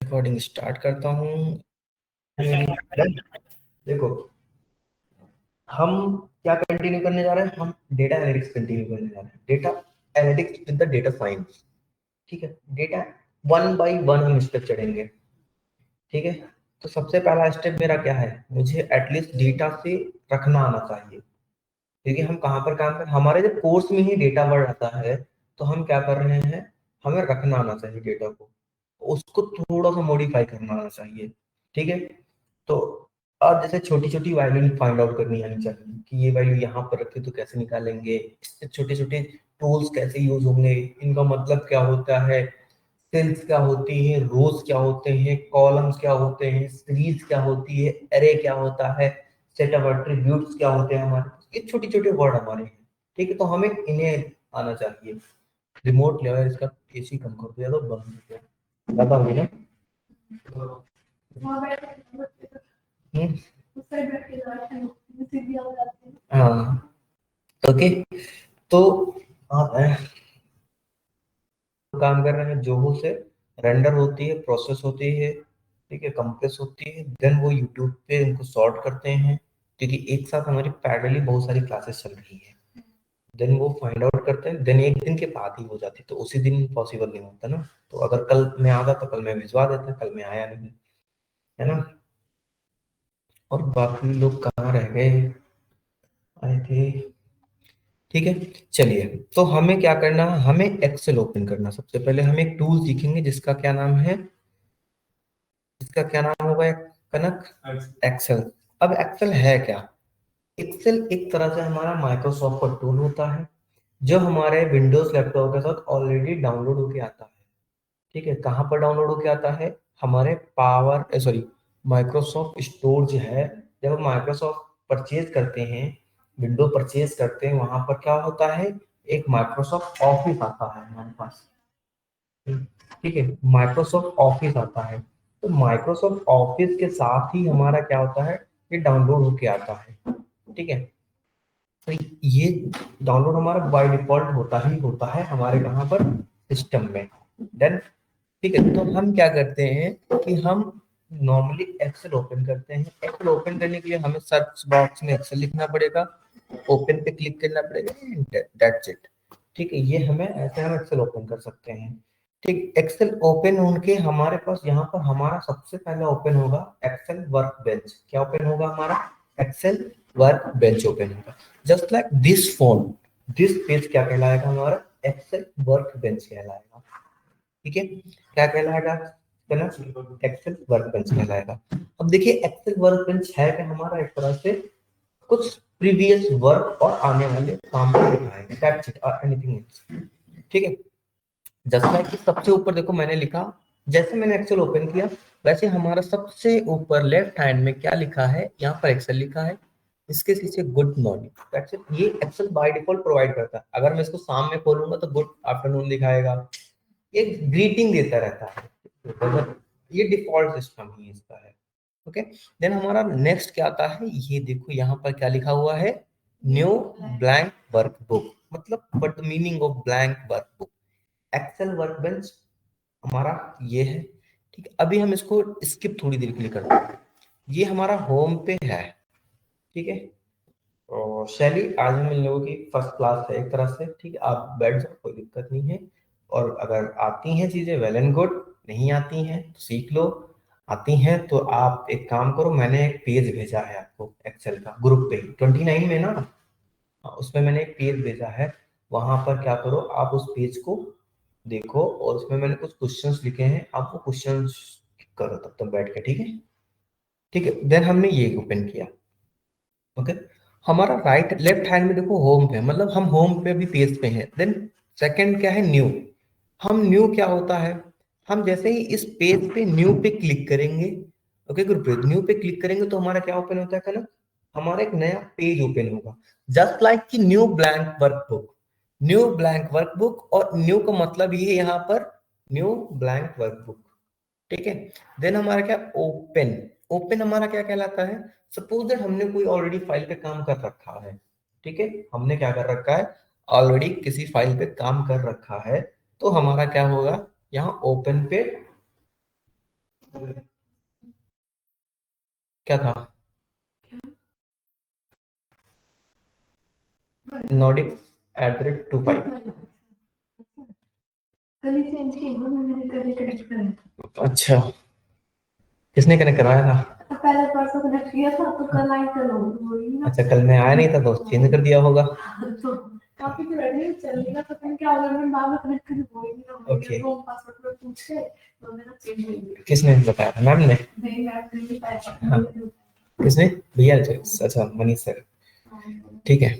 Recording start करता हूँ। देखो, हम क्या कंटिन्यू करने जा रहे हैं? हम डेटा एनालिटिक्स कंटिन्यू करने जा रहे हैं। Data analytics with the data science. ठीक है, डेटा वन बाय वन हम इस पर चढ़ेंगे। ठीक है, तो सबसे पहला स्टेप मेरा क्या है? मुझे एटलीस्ट डेटा से रखना आना चाहिए, क्योंकि हम कहाँ पर काम कर, हमारे जब कोर्स में ही डेटा बढ़ जाता है तो हम क्या कर रहे हैं, हमें रखना आना चाहिए डेटा को, उसको थोड़ा सा मॉडिफाई करना आना चाहिए। ठीक है, तो अब जैसे छोटी छोटी वैल्यू फाइंड आउट करनी आनी चाहिए कि ये वैल्यू यहाँ पर रखे तो कैसे निकालेंगे, इससे छोटे छोटे टूल्स कैसे यूज होंगे, इनका मतलब क्या होता है, सेल्स क्या होती है, रोज क्या होते हैं, कॉलम्स क्या होते हैं, सीरीज क्या होती है, एरे क्या होता है, सेट ऑफ एट्रीब्यूट्स क्या होते हैं हमारे, ये छोटे छोटे वर्ड हमारे हैं। ठीक है, तो हमें इन्हें आना चाहिए। रिमोट लेवल इसका एसी कम कर दिया तो बंद हो गया, ज्यादा हो गया ना। हाँ, ओके, तो आप काम कर रहे हैं जोहो से, रेंडर होती है, प्रोसेस होती है, ठीक है, कंप्रेस होती है, देन वो यूट्यूब पे उनको सॉर्ट करते हैं, क्योंकि एक साथ हमारी पैरेलली बहुत सारी क्लासेस चल रही है। देन वो फाइंड आउट करते हैं, देन एक दिन के बाद ही हो जाती, तो उसी दिन पॉसिबल नहीं होता ना। तो अगर कल मैं आता तो कल मैं भिजवा देता, कल मैं आया नहीं, है ना। और बाकी लोग कहाँ रह गए, आए थे। ठीक है, चलिए, तो हमें क्या करना है, हमें एक्सेल ओपन करना। सबसे पहले हम एक टूल सीखेंगे जिसका क्या नाम है, इसका क्या नाम होगा, कनक, एक्सेल। अब एक्सेल है क्या? एक्सेल एक तरह से हमारा माइक्रोसॉफ्ट का टूल होता है जो हमारे विंडोज लैपटॉप के साथ ऑलरेडी डाउनलोड होके आता है। ठीक है, कहाँ पर डाउनलोड होके आता है? हमारे पावर सॉरी माइक्रोसॉफ्ट स्टोर जो है, जब हम माइक्रोसॉफ्ट परचेज करते हैं, विंडो परचेज करते हैं, वहां पर क्या होता है, एक माइक्रोसॉफ्ट ऑफिस आता है हमारे पास। ठीक है, माइक्रोसॉफ्ट ऑफिस आता है, तो माइक्रोसॉफ्ट ऑफिस के साथ ही हमारा क्या होता है, ये डाउनलोड होके आता है। ठीक है, तो ये डाउनलोड हमारा बाय डिफॉल्ट होता है हमारे कहाँ पर, सिस्टम में। देन ठीक है, तो हम क्या करते हैं कि हम नॉर्मली एक्सेल ओपन करते हैं। एक्सेल ओपन करने के लिए हमें सर्च बॉक्स में एक्सेल लिखना पड़ेगा, ओपन पे क्लिक करना पड़ेगा, दैट्स इट। ठीक है, ये हमें ऐसे हम एक्सेल ओपन कर सकते हैं। ठीक, एक्सेल ओपन होके हमारे पास यहाँ पर हमारा सबसे पहले ओपन होगा एक्सेल वर्क बेंच। क्या ओपन होगा हमारा? एक्सेल वर्क बेंच ओपन होगा, just like this phone. This page क्या कहलाएगा हमारा? एक्सेल वर्क बेंच कहलाएगा। ठीक है, क्या कहलाएगा? एक्सेल वर्क बेंच कहलाएगा। अब देखिए, एक्सेल वर्क बेंच है कि हमारा एक तरह से कुछ प्रीवियस वर्क और आने वाले काम को दिखाएगा, दैट्स इट और एनीथिंग एल्स। ठीक है, जस्ट लाइक कि सबसे ऊपर देखो मैंने लिखा, जैसे मैंने एक्सेल ओपन किया वैसे हमारा सबसे ऊपर लेफ्ट हैंड में क्या लिखा है, यहाँ पर एक्सेल लिखा है, इसके पीछे गुड मॉर्निंग, दैट्स इट। ये एक्सेल बाय डिफॉल्ट प्रोवाइड करता है। अगर मैं इसको सामने खोलूंगा तो गुड आफ्टरनून दिखाएगा, ये ग्रीटिंग देता रहता है, ये डिफॉल्ट सिस्टम ही इसका है। ओके, देन हमारा नेक्स्ट क्या आता है, ये देखो यहाँ पर क्या लिखा हुआ है, न्यू ब्लैंक वर्कबुक। मतलब what the meaning of blank workbook? Excel workbench हमारा ये है। ठीक है, अभी हम इसको स्किप थोड़ी देर के लिए करते हैं। ये हमारा होम पे है। ठीक है, और शैली आज हम इन लोगों की फर्स्ट क्लास है एक तरह से। ठीक है, आप बैठ जाओ, कोई दिक्कत नहीं है। और अगर आती हैं चीजें वेल एंड गुड, नहीं आती हैं तो सीख लो, आती हैं तो आप एक काम करो, मैंने एक पेज भेजा है आपको एक्सेल का ग्रुप पे, 29 में ना, उसमें मैंने एक पेज भेजा है। वहां पर क्या करो, आप उस पेज को देखो और उसमें मैंने कुछ क्वेश्चंस लिखे हैं, आप वो क्वेश्चंस करो तब तक बैठ के। ठीक है, ठीक है, देन हमने ये ओपन किया। ओके, हमारा राइट लेफ्ट हैंड में देखो होम पे, मतलब हम होम पे भी पेज पे हैं। देन सेकंड क्या है, न्यू। हम न्यू क्या होता है, हम जैसे ही इस पेज पे न्यू पे क्लिक करेंगे, ओके गुरप्रीत, न्यू पे क्लिक करेंगे तो हमारा क्या ओपन होता है कनक, हमारा एक नया पेज ओपन होगा, जस्ट लाइक कि new blank workbook. New blank workbook, और न्यू का मतलब ये यहाँ पर न्यू ब्लैंक वर्कबुक। ठीक है, देन हमारा क्या, ओपन। ओपन हमारा क्या कहलाता है, सपोज दैट हमने कोई ऑलरेडी फाइल पे काम कर रखा है। ठीक है, हमने क्या कर रखा है, ऑलरेडी किसी फाइल पे काम कर रखा है, तो हमारा क्या होगा, यहाँ ओपन पे क्या था? नॉर्डिक @25। अच्छा, किसने कनेक्ट करवाया था? पहले परसों कनेक्ट किया था, तो कल आई, कल होगी ना। अच्छा, कल मैं आया नहीं था तो चेंज कर दिया होगा। तो काफी तो बैठे चलेगा, पता नहीं क्या होगा, मैं बाद में कनेक्ट कर होगी ना। ओके, तो पासवर्ड में पूछ के तो मेरा चेंज हो गया। किसने बताया था? मैम ने? नहीं, मैम ने नहीं बताया। हाँ, किसने? भैया? अच्छा, मनीष सर। ठीक है,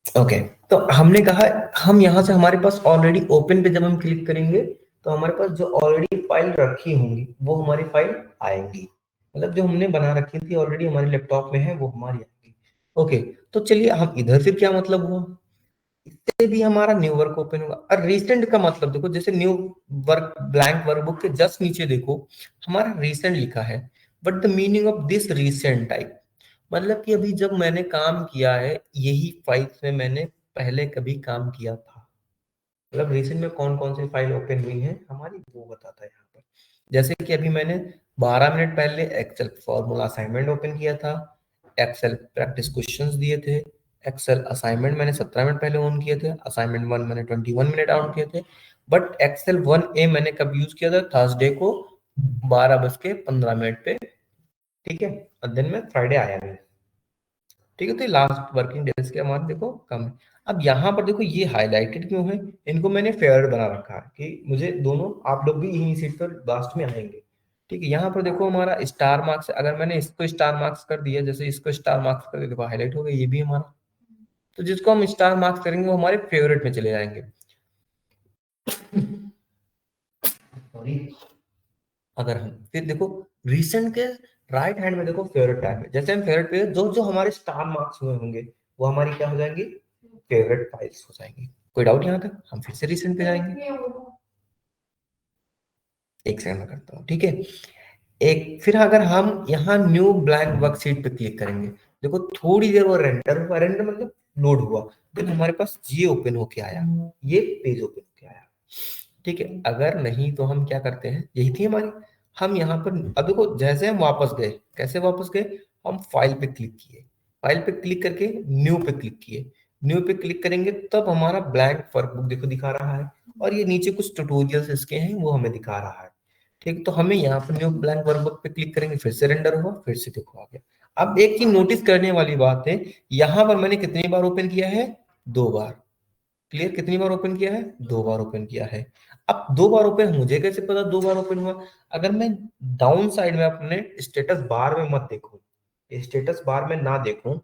ओके। तो हमने कहा हम यहाँ से, हमारे पास ऑलरेडी ओपन पे जब हम क्लिक करेंगे तो हमारे पास जो ऑलरेडी फाइल रखी होंगी वो हमारी फाइल आएंगी, मतलब जो हमने बना रखी थी ऑलरेडी हमारे लैपटॉप में है वो हमारी आएंगी। ओके, तो चलिए हम इधर फिर क्या मतलब हुआ, इससे भी हमारा न्यू वर्क ओपन होगा। और रिसेंट का मतलब देखो, जैसे न्यू वर्क ब्लैंक वर्कबुक के जस्ट नीचे देखो हमारा रिसेंट लिखा है, but the meaning of this recent type, मतलब कि अभी जब मैंने काम किया है यही फाइल्स में मैंने पहले कभी काम किया था, मतलब रिसेंट में कौन कौन सी फाइल ओपन हुई है हमारी वो बताता है यहाँ पर। जैसे कि अभी मैंने 12 मिनट पहले एक्सेल फॉर्मूला असाइनमेंट ओपन किया था, एक्सेल प्रैक्टिस क्वेश्चंस दिए थे, एक्सेल असाइनमेंट मैंने 17 मिनट पहले ऑन किए थे, असाइनमेंट 1 मैंने 21 मिनट ऑन किए थे, बट एक्सेल 1A मैंने कब यूज किया था? थर्सडे को 12:15 पे। ठीक है, और दिन में फ्राइडे आया नहीं। ठीक है, तो लास्ट वर्किंग डेज के हमारे देखो कम है। अब यहाँ पर देखो ये हाईलाइटेड क्यों है, इनको मैंने फेवरेट बना रखा है कि मुझे दोनों, आप लोग भी यही सीट पर लास्ट में आएंगे। ठीक है, यहाँ पर देखो हमारा स्टार मार्क्स, अगर मैंने इसको स्टार मार्क्स कर दिया, जैसे इसको स्टार मार्क्स कर दिया, देखो हाईलाइट हो गया ये भी हमारा। तो जिसको हम स्टार मार्क्स करेंगे वो हमारे फेवरेट में चले जाएंगे। सॉरी, अगर हम फिर देखो रिसेंट के राइट हैंड में देखो फेवरेट टैब है, जैसे हम फेवरेट पे जो जो हमारे स्टार मार्क्स हुए होंगे वो हमारी क्या हो जाएंगी? फेवरेट फाइल्स हो जाएंगी। कोई डाउट यहाँ तक? हम फिर से रिसेंट पे जाएंगे, एक सेकंड में करता हूँ। ठीक है, एक फिर अगर हम यहाँ न्यू ब्लैंक वर्कशीट पे क्लिक करेंगे, देखो थोड़ी देर वो रेंडर हुआ, रेंडर मतलब लोड हुआ, फिर हमारे पास ये ओपन होके आया, ये पेज ओपन होके आया। ठीक है, अगर नहीं तो हम क्या करते हैं, यही थी हमारी, हम यहाँ पर अब देखो जैसे हम वापस गए, कैसे वापस गए, हम फाइल पे क्लिक किए, फाइल पे क्लिक करके न्यू पे क्लिक किए, न्यू पे क्लिक करेंगे तब हमारा ब्लैंक वर्कबुक देखो दिखा रहा है, और ये नीचे कुछ ट्यूटोरियल्स इसके हैं वो हमें दिखा रहा है। ठीक, तो हमें यहाँ पर न्यू ब्लैंक वर्कबुक पे क्लिक करेंगे, फिर से रेंडर हुआ, फिर से देखो आ गया। अब एक चीज नोटिस करने वाली बात है, यहाँ पर मैंने कितनी बार ओपन किया है? 2 बार। क्लियर, कितनी बार ओपन किया है? 2 बार ओपन किया है। अब 2 बार ओपन, मुझे कैसे पता 2 बार ओपन हुआ? अगर मैं डाउन साइड में अपने स्टेटस बार में मत देखूं, स्टेटस बार में ना देखूं,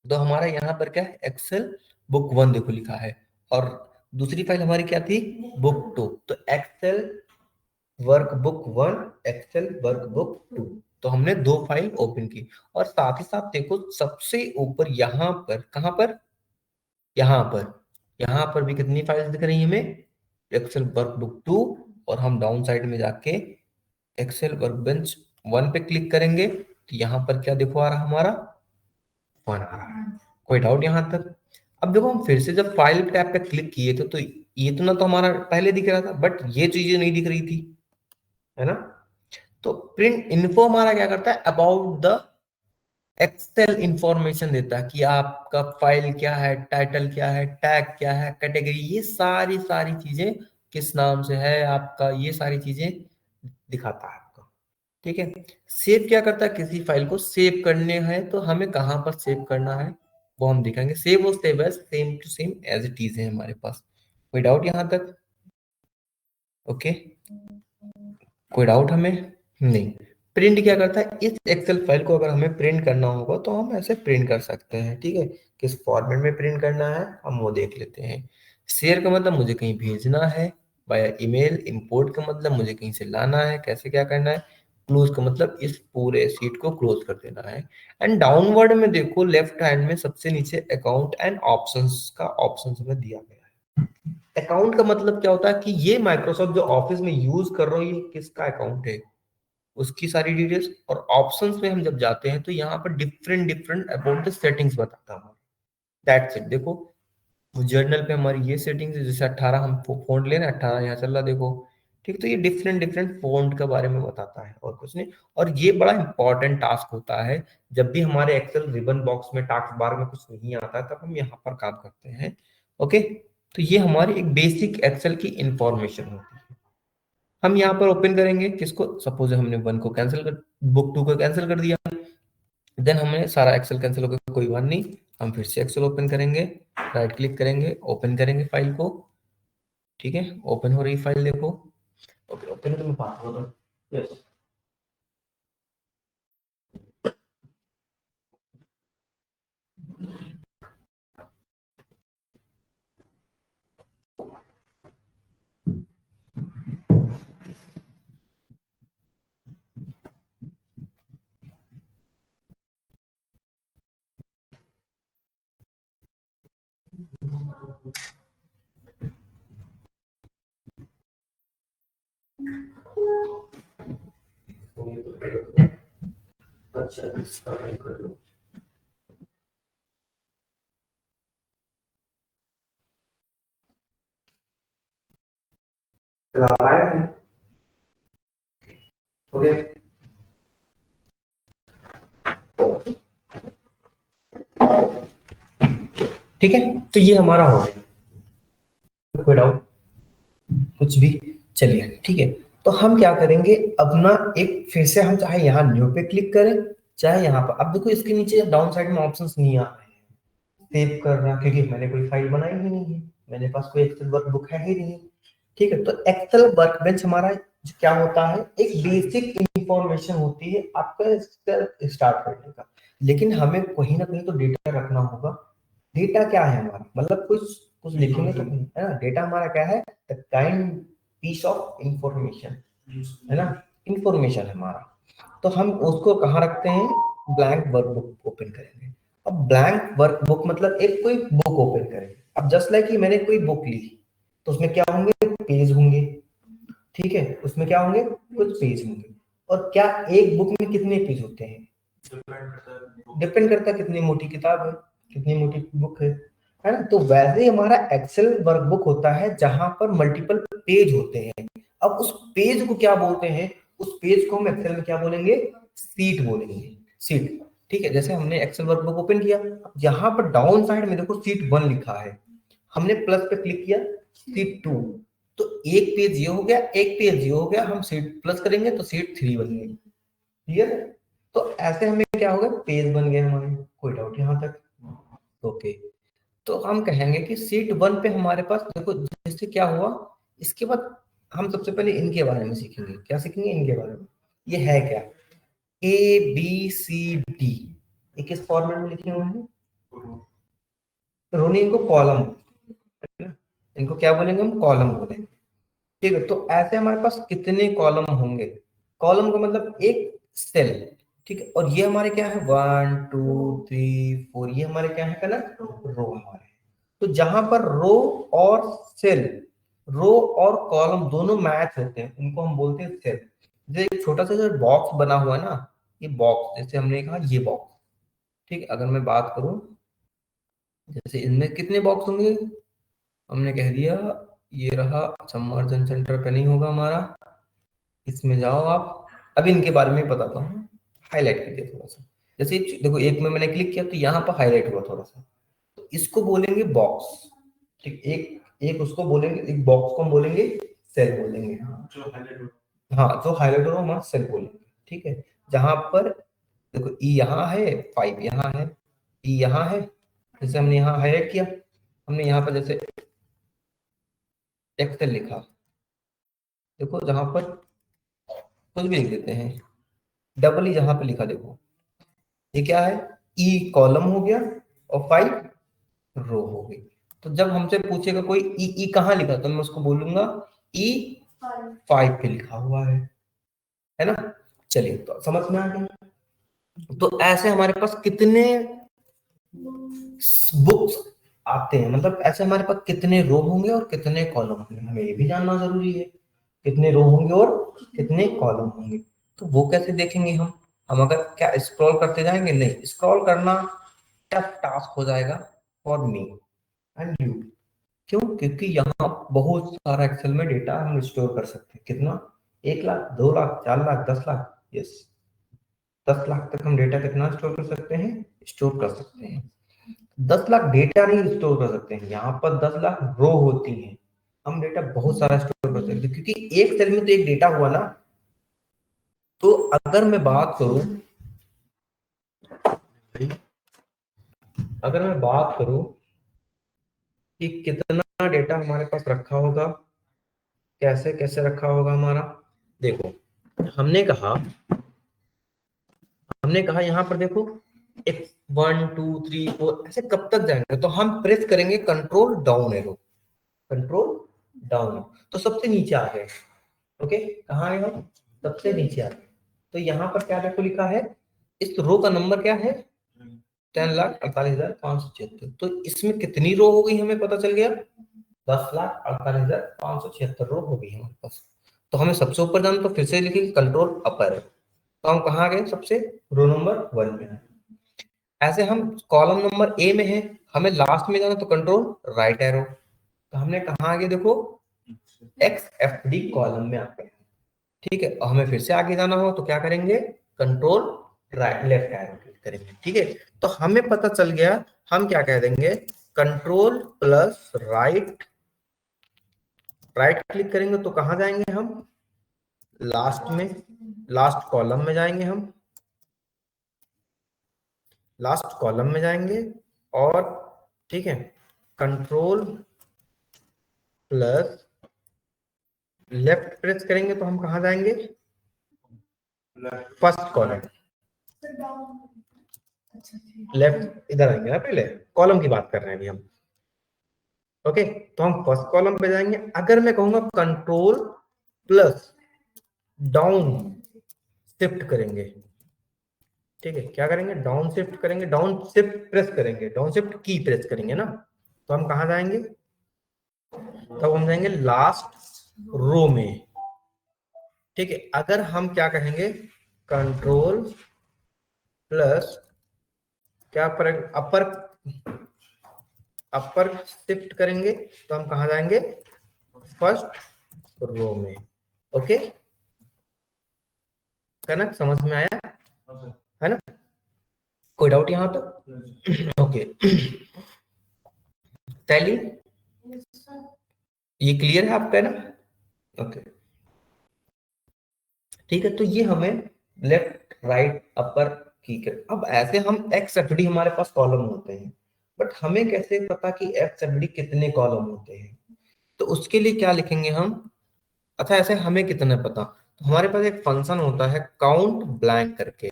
तो हमारा यहाँ पर क्या है? एक्सेल बुक 1 देखो लिखा है, और दूसरी फाइल हमारी क्या थी? बुक 2। तो एक्सेल वर्कबुक 1, एक्सेल वर्कबुक 2, तो हमने 2 फाइल ओपन की। और साथ ही साथ देखो सबसे ऊपर यहाँ पर, कहाँ पर? यहाँ पर, यहाँ पर भी कितनी फाइल्स दिख रही है हमें? एक्सेल वर्कबुक 2, और हम डाउन साइड में जाके एक्सेल वर्कबेंच 1 पे क्लिक करेंगे तो यहाँ पर क्या देखो आ रहा हमारा? 1 आ रहा है। कोई डाउट यहाँ तक? अब देखो हम फिर से जब फाइल टैब पे क्लिक किए थे तो ये तो ना, तो हमारा पहले दिख रहा था, बट ये चीजें नहीं दिख रही थी, है ना? तो प्रिंट इन्फो हमारा क्या करता है? अबाउट द एक्सेल इंफॉर्मेशन देता है कि आपका फाइल क्या है, टाइटल क्या है, टैग क्या है, कैटेगरी, ये सारी सारी चीजें, किस नाम से है आपका, ये सारी चीजें दिखाता है आपको। ठीक है, सेव क्या करता है? किसी फाइल को सेव करने हैं तो हमें कहाँ पर सेव करना है वो हम दिखाएंगे। सेव और save as, same to same as it is है हमारे पास। कोई डाउट यहाँ तक? ओके, कोई डाउट हमें? नहीं। प्रिंट क्या करता है? इस एक्सेल फाइल को अगर हमें प्रिंट करना होगा तो हम ऐसे प्रिंट कर सकते हैं। ठीक है, किस फॉर्मेट में प्रिंट करना है हम वो देख लेते हैं। शेयर का मतलब मुझे कहीं भेजना है बाय ईमेल, इंपोर्ट का मतलब मुझे कहीं से लाना है, कैसे क्या करना है। क्लोज का मतलब इस पूरे सीट को क्लोज कर देना है। एंड डाउनवर्ड में देखो लेफ्ट हैंड में सबसे नीचे अकाउंट एंड ऑप्शंस का ऑप्शन हमें दिया गया है। अकाउंट का मतलब क्या होता है कि ये माइक्रोसॉफ्ट जो ऑफिस में यूज कर रहा हूँ ये किसका अकाउंट है, उसकी सारी डिटेल्स। और ऑप्शंस में हम जब जाते हैं तो यहाँ पर different different about the settings बताता हूँ। That's it. देखो जर्नल पे हमारी ये सेटिंग्स है, जैसे 18 हम फोन ले रहे हैं, 18 यहाँ चल रहा देखो, ठीक, तो ये डिफरेंट डिफरेंट फॉन्ट के बारे में बताता है और कुछ नहीं। और ये बड़ा इंपॉर्टेंट टास्क होता है, जब भी हमारे एक्सेल रिबन बॉक्स में टास्क बार में कुछ नहीं आता तब हम यहाँ पर काम करते हैं। ओके, तो ये हमारी एक बेसिक एक्सेल की इंफॉर्मेशन होती है। हम यहाँ पर ओपन करेंगे किसको, सपोज हमने वन को कैंसिल कर, बुक टू को कैंसिल कर दिया, देन हमने सारा एक्सेल कैंसिल हो गया, कोई बात नहीं, हम फिर से एक्सेल ओपन करेंगे, राइट क्लिक करेंगे, ओपन करेंगे फाइल को। ठीक है, ओपन हो रही फाइल देखो। ओके, ओपन तो मैं बात कर रहा हूँ। यस, अच्छा कर लो। ओके, ठीक है, तो ये हमारा हो गया, कोई डाउट कुछ भी। चलिए ठीक है, तो हम क्या करेंगे अब ना, एक फिर से हम चाहे यहाँ न्यू पे क्लिक करें, चाहे यहाँ पर, अब देखो इसके नीचे डाउन साइड में ऑप्शंस नहीं आ रहे हैं सेव करना, क्योंकि मैंने कोई फाइल बनाई ही नहीं है, मेरे पास कोई एक्सेल वर्कबुक है ही नहीं। ठीक है, तो एक्सेल वर्कबेंच हमारा क्या होता है, एक बेसिक इंफॉर्मेशन होती है आपका स्टार्ट करने का, लेकिन हमें कहीं ना कहीं तो डेटा रखना होगा। डेटा क्या है हमारा, मतलब कुछ कुछ लिखेंगे तो कहीं, है ना, डेटा हमारा क्या है, the kind piece of information, है ना, इंफॉर्मेशन है हमारा। तो हम उसको कहाँ रखते हैं, ब्लैंक वर्कबुक ओपन करेंगे। अब ब्लैंक वर्कबुक मतलब एक कोई बुक ओपन करेंगे, अब जस्ट लाइक कि मैंने कोई बुक ली, तो उसमें क्या होंगे, पेज होंगे। ठीक है, उसमें क्या होंगे, कुछ पेज होंगे। और क्या एक बुक में कितने पेज होते हैं, डिपेंड करता है कितनी मोटी किताब है, कितनी मोटी बुक है ना। तो वैसे ही हमारा एक्सेल वर्कबुक होता है जहां पर मल्टीपल पेज होते हैं। अब उस पेज को क्या बोलते हैं, उस पेज को हम एक्सेल में क्या बोलेंगे, सीट बोलेंगे, सीट। ठीक है, जैसे हमने एक्सेल वर्कबुक ओपन किया, यहाँ पर डाउन साइड में देखो सीट 1 लिखा है, हमने प्लस पे क्लिक किया, सीट 2, तो एक पेज ये हो गया, एक पेज ये हो गया, हम सीट प्लस करेंगे तो सीट 3 बन गई। क्लियर, तो ऐसे हमें क्या होगा, पेज बन गए हमारे, कोई डाउट यहाँ तक। ओके, तो हम कहेंगे कि सीट 1 पे हमारे पास देखो, जैसे क्या हुआ, इसके बाद हम सबसे पहले इनके बारे में सीखेंगे, क्या सीखेंगे इनके बारे में, ये है क्या, ए बी सी डी, ये किस फॉर्मेट में लिखे हुए हैं, रोनी, इनको कॉलम, इनको क्या बोलेंगे, हम कॉलम बोलेंगे। ठीक है, तो ऐसे हमारे पास कितने कॉलम होंगे, कॉलम का मतलब एक सेल। ठीक है, और ये हमारे क्या है, 1 2 3 4, ये हमारे क्या है कलर, रो हमारे। तो जहां पर रो और सेल, रो और कॉलम दोनों मैच होते हैं, उनको हम बोलते हैं सेल। जैसे एक छोटा सा जो बॉक्स बना हुआ है ना, ये बॉक्स, जैसे हमने कहा ये बॉक्स। ठीक है, अगर मैं बात करूं, जैसे इनमें कितने बॉक्स होंगे, हमने कह दिया ये रहा, सम्मार्जन सेंटर पे नहीं होगा हमारा, इसमें जाओ आप। अब इनके बारे में बताता हूँ, हाईलाइट कीजिए थोड़ा सा। जैसे देखो, एक में मैंने क्लिक किया तो यहाँ पर हाईलाइट हुआ थोड़ा सा, तो इसको बोलेंगे बॉक्स। ठीक, एक एक उसको बोलेंगे, एक बॉक्स को हम बोलेंगे सेल बोलेंगे, हाँ जो हाईलाइट हो वहां सेल बोलेंगे। ठीक है, जहां पर देखो ई यहाँ है, 5 यहाँ है, ई यहाँ है, जैसे हमने यहाँ हाईलाइट किया, हमने यहाँ पर जैसे एक्सेल लिखा, देखो जहां पर कुछ भी लिख देते हैं, डबल ई जहां पे लिखा देखो, ये क्या है, ई कॉलम हो गया और 5 रो हो गई। तो जब हमसे पूछेगा कोई ई ई कहाँ लिखा, तो मैं उसको बोलूंगा ई 5 पे लिखा हुआ है ना। चलिए, तो समझ में आ गया। तो ऐसे हमारे पास कितने बुक्स आते हैं, मतलब ऐसे हमारे पास कितने रो होंगे और कितने कॉलम होंगे, हमें ये भी जानना जरूरी है, कितने रो होंगे और कितने कॉलम होंगे। तो वो कैसे देखेंगे हम अगर क्या स्क्रॉल करते जाएंगे, नहीं, स्क्रॉल करना टफ टास्क हो जाएगा फॉर मी एंड यू। क्यों? क्योंकि यहाँ बहुत सारा एक्सेल में डेटा हम स्टोर कर सकते हैं। कितना? 1 लाख, 2 लाख, 4 लाख, 10 लाख। यस, 10 लाख तक हम डेटा कितना स्टोर कर सकते हैं? स्टोर कर सकते हैं। 10 लाख डेटा नहीं स्टोर कर सकते हैं, यहाँ पर 10 लाख रो होती हैं। हम डेटा बहुत सारा स्टोर कर सकते हैं, क्योंकि एक सेल में तो एक डेटा हुआ ना। तो अगर मैं बात करूं, कि कितना डेटा हमारे पास रखा होगा, कैसे कैसे रखा होगा हमारा, देखो हमने कहा यहाँ पर देखो, एक 1 2 3 4 ऐसे कब तक जाएंगे, तो हम प्रेस करेंगे control down arrow, control down, तो सबसे नीचे आ गए। ओके, कहाँ आए हम? सबसे नीचे आ गए। तो यहाँ पर क्या देखो लिखा है, इस रो का नंबर क्या है? 10,48,576। तो इसमें कितनी रो हो गई हमें पता चल गया, 10,48,576 रो हो गई हमारे पास। तो हमें सबसे ऊपर जाना, तो फिर से लिखेंगे कंट्रोल अपर। तो हम कहाँ गए? सबसे रो नंबर 1 में। ऐसे हम कॉलम नंबर ए में है, हमें लास्ट में जाना, तो कंट्रोल राइट एरो। तो हमने कहाँ आगे देखो, एक्स एफ डी कॉलम में आ गए। ठीक है, और हमें फिर से आगे जाना हो तो क्या करेंगे? Control right left arrow click करेंगे। ठीक है, तो हमें पता चल गया, हम क्या कह देंगे, control plus right, right click करेंगे तो कहां जाएंगे हम? लास्ट में, लास्ट कॉलम में जाएंगे हम, लास्ट कॉलम में जाएंगे। और ठीक है, कंट्रोल प्लस लेफ्ट प्रेस करेंगे तो हम कहां जाएंगे? First column. लेफ्ट इधर आएंगे ना, पहले कॉलम की बात कर रहे हैं अभी हम। ओके, तो हम फर्स्ट कॉलम पे जाएंगे। अगर मैं कहूंगा कंट्रोल प्लस डाउन शिफ्ट करेंगे, ठीक है, क्या करेंगे? डाउन शिफ्ट करेंगे, डाउन शिफ्ट प्रेस करेंगे, डाउन शिफ्ट की प्रेस करेंगे ना, तो हम कहां जाएंगे? तब हम जाएंगे लास्ट रो में। ठीक है, अगर हम क्या कहेंगे, कंट्रोल प्लस क्या पर अपर, अपर शिफ्ट करेंगे तो हम कहां जाएंगे? फर्स्ट रो में। ओके, कनक समझ में आया है ना? कोई डाउट यहाँ तक? ओके, टैली ये क्लियर है आपका ना? ओके, ठीक है, तो ये हमें लेफ्ट राइट अपर की कर। अब ऐसे हम एक्स एफ डी हमारे पास कॉलम होते हैं, बट हमें कैसे पता कि एक्स एफ डी कितने कॉलम होते हैं? तो उसके लिए क्या लिखेंगे हम? अच्छा, ऐसे हमें कितना पता, तो हमारे पास एक फंक्शन होता है काउंट ब्लैंक करके।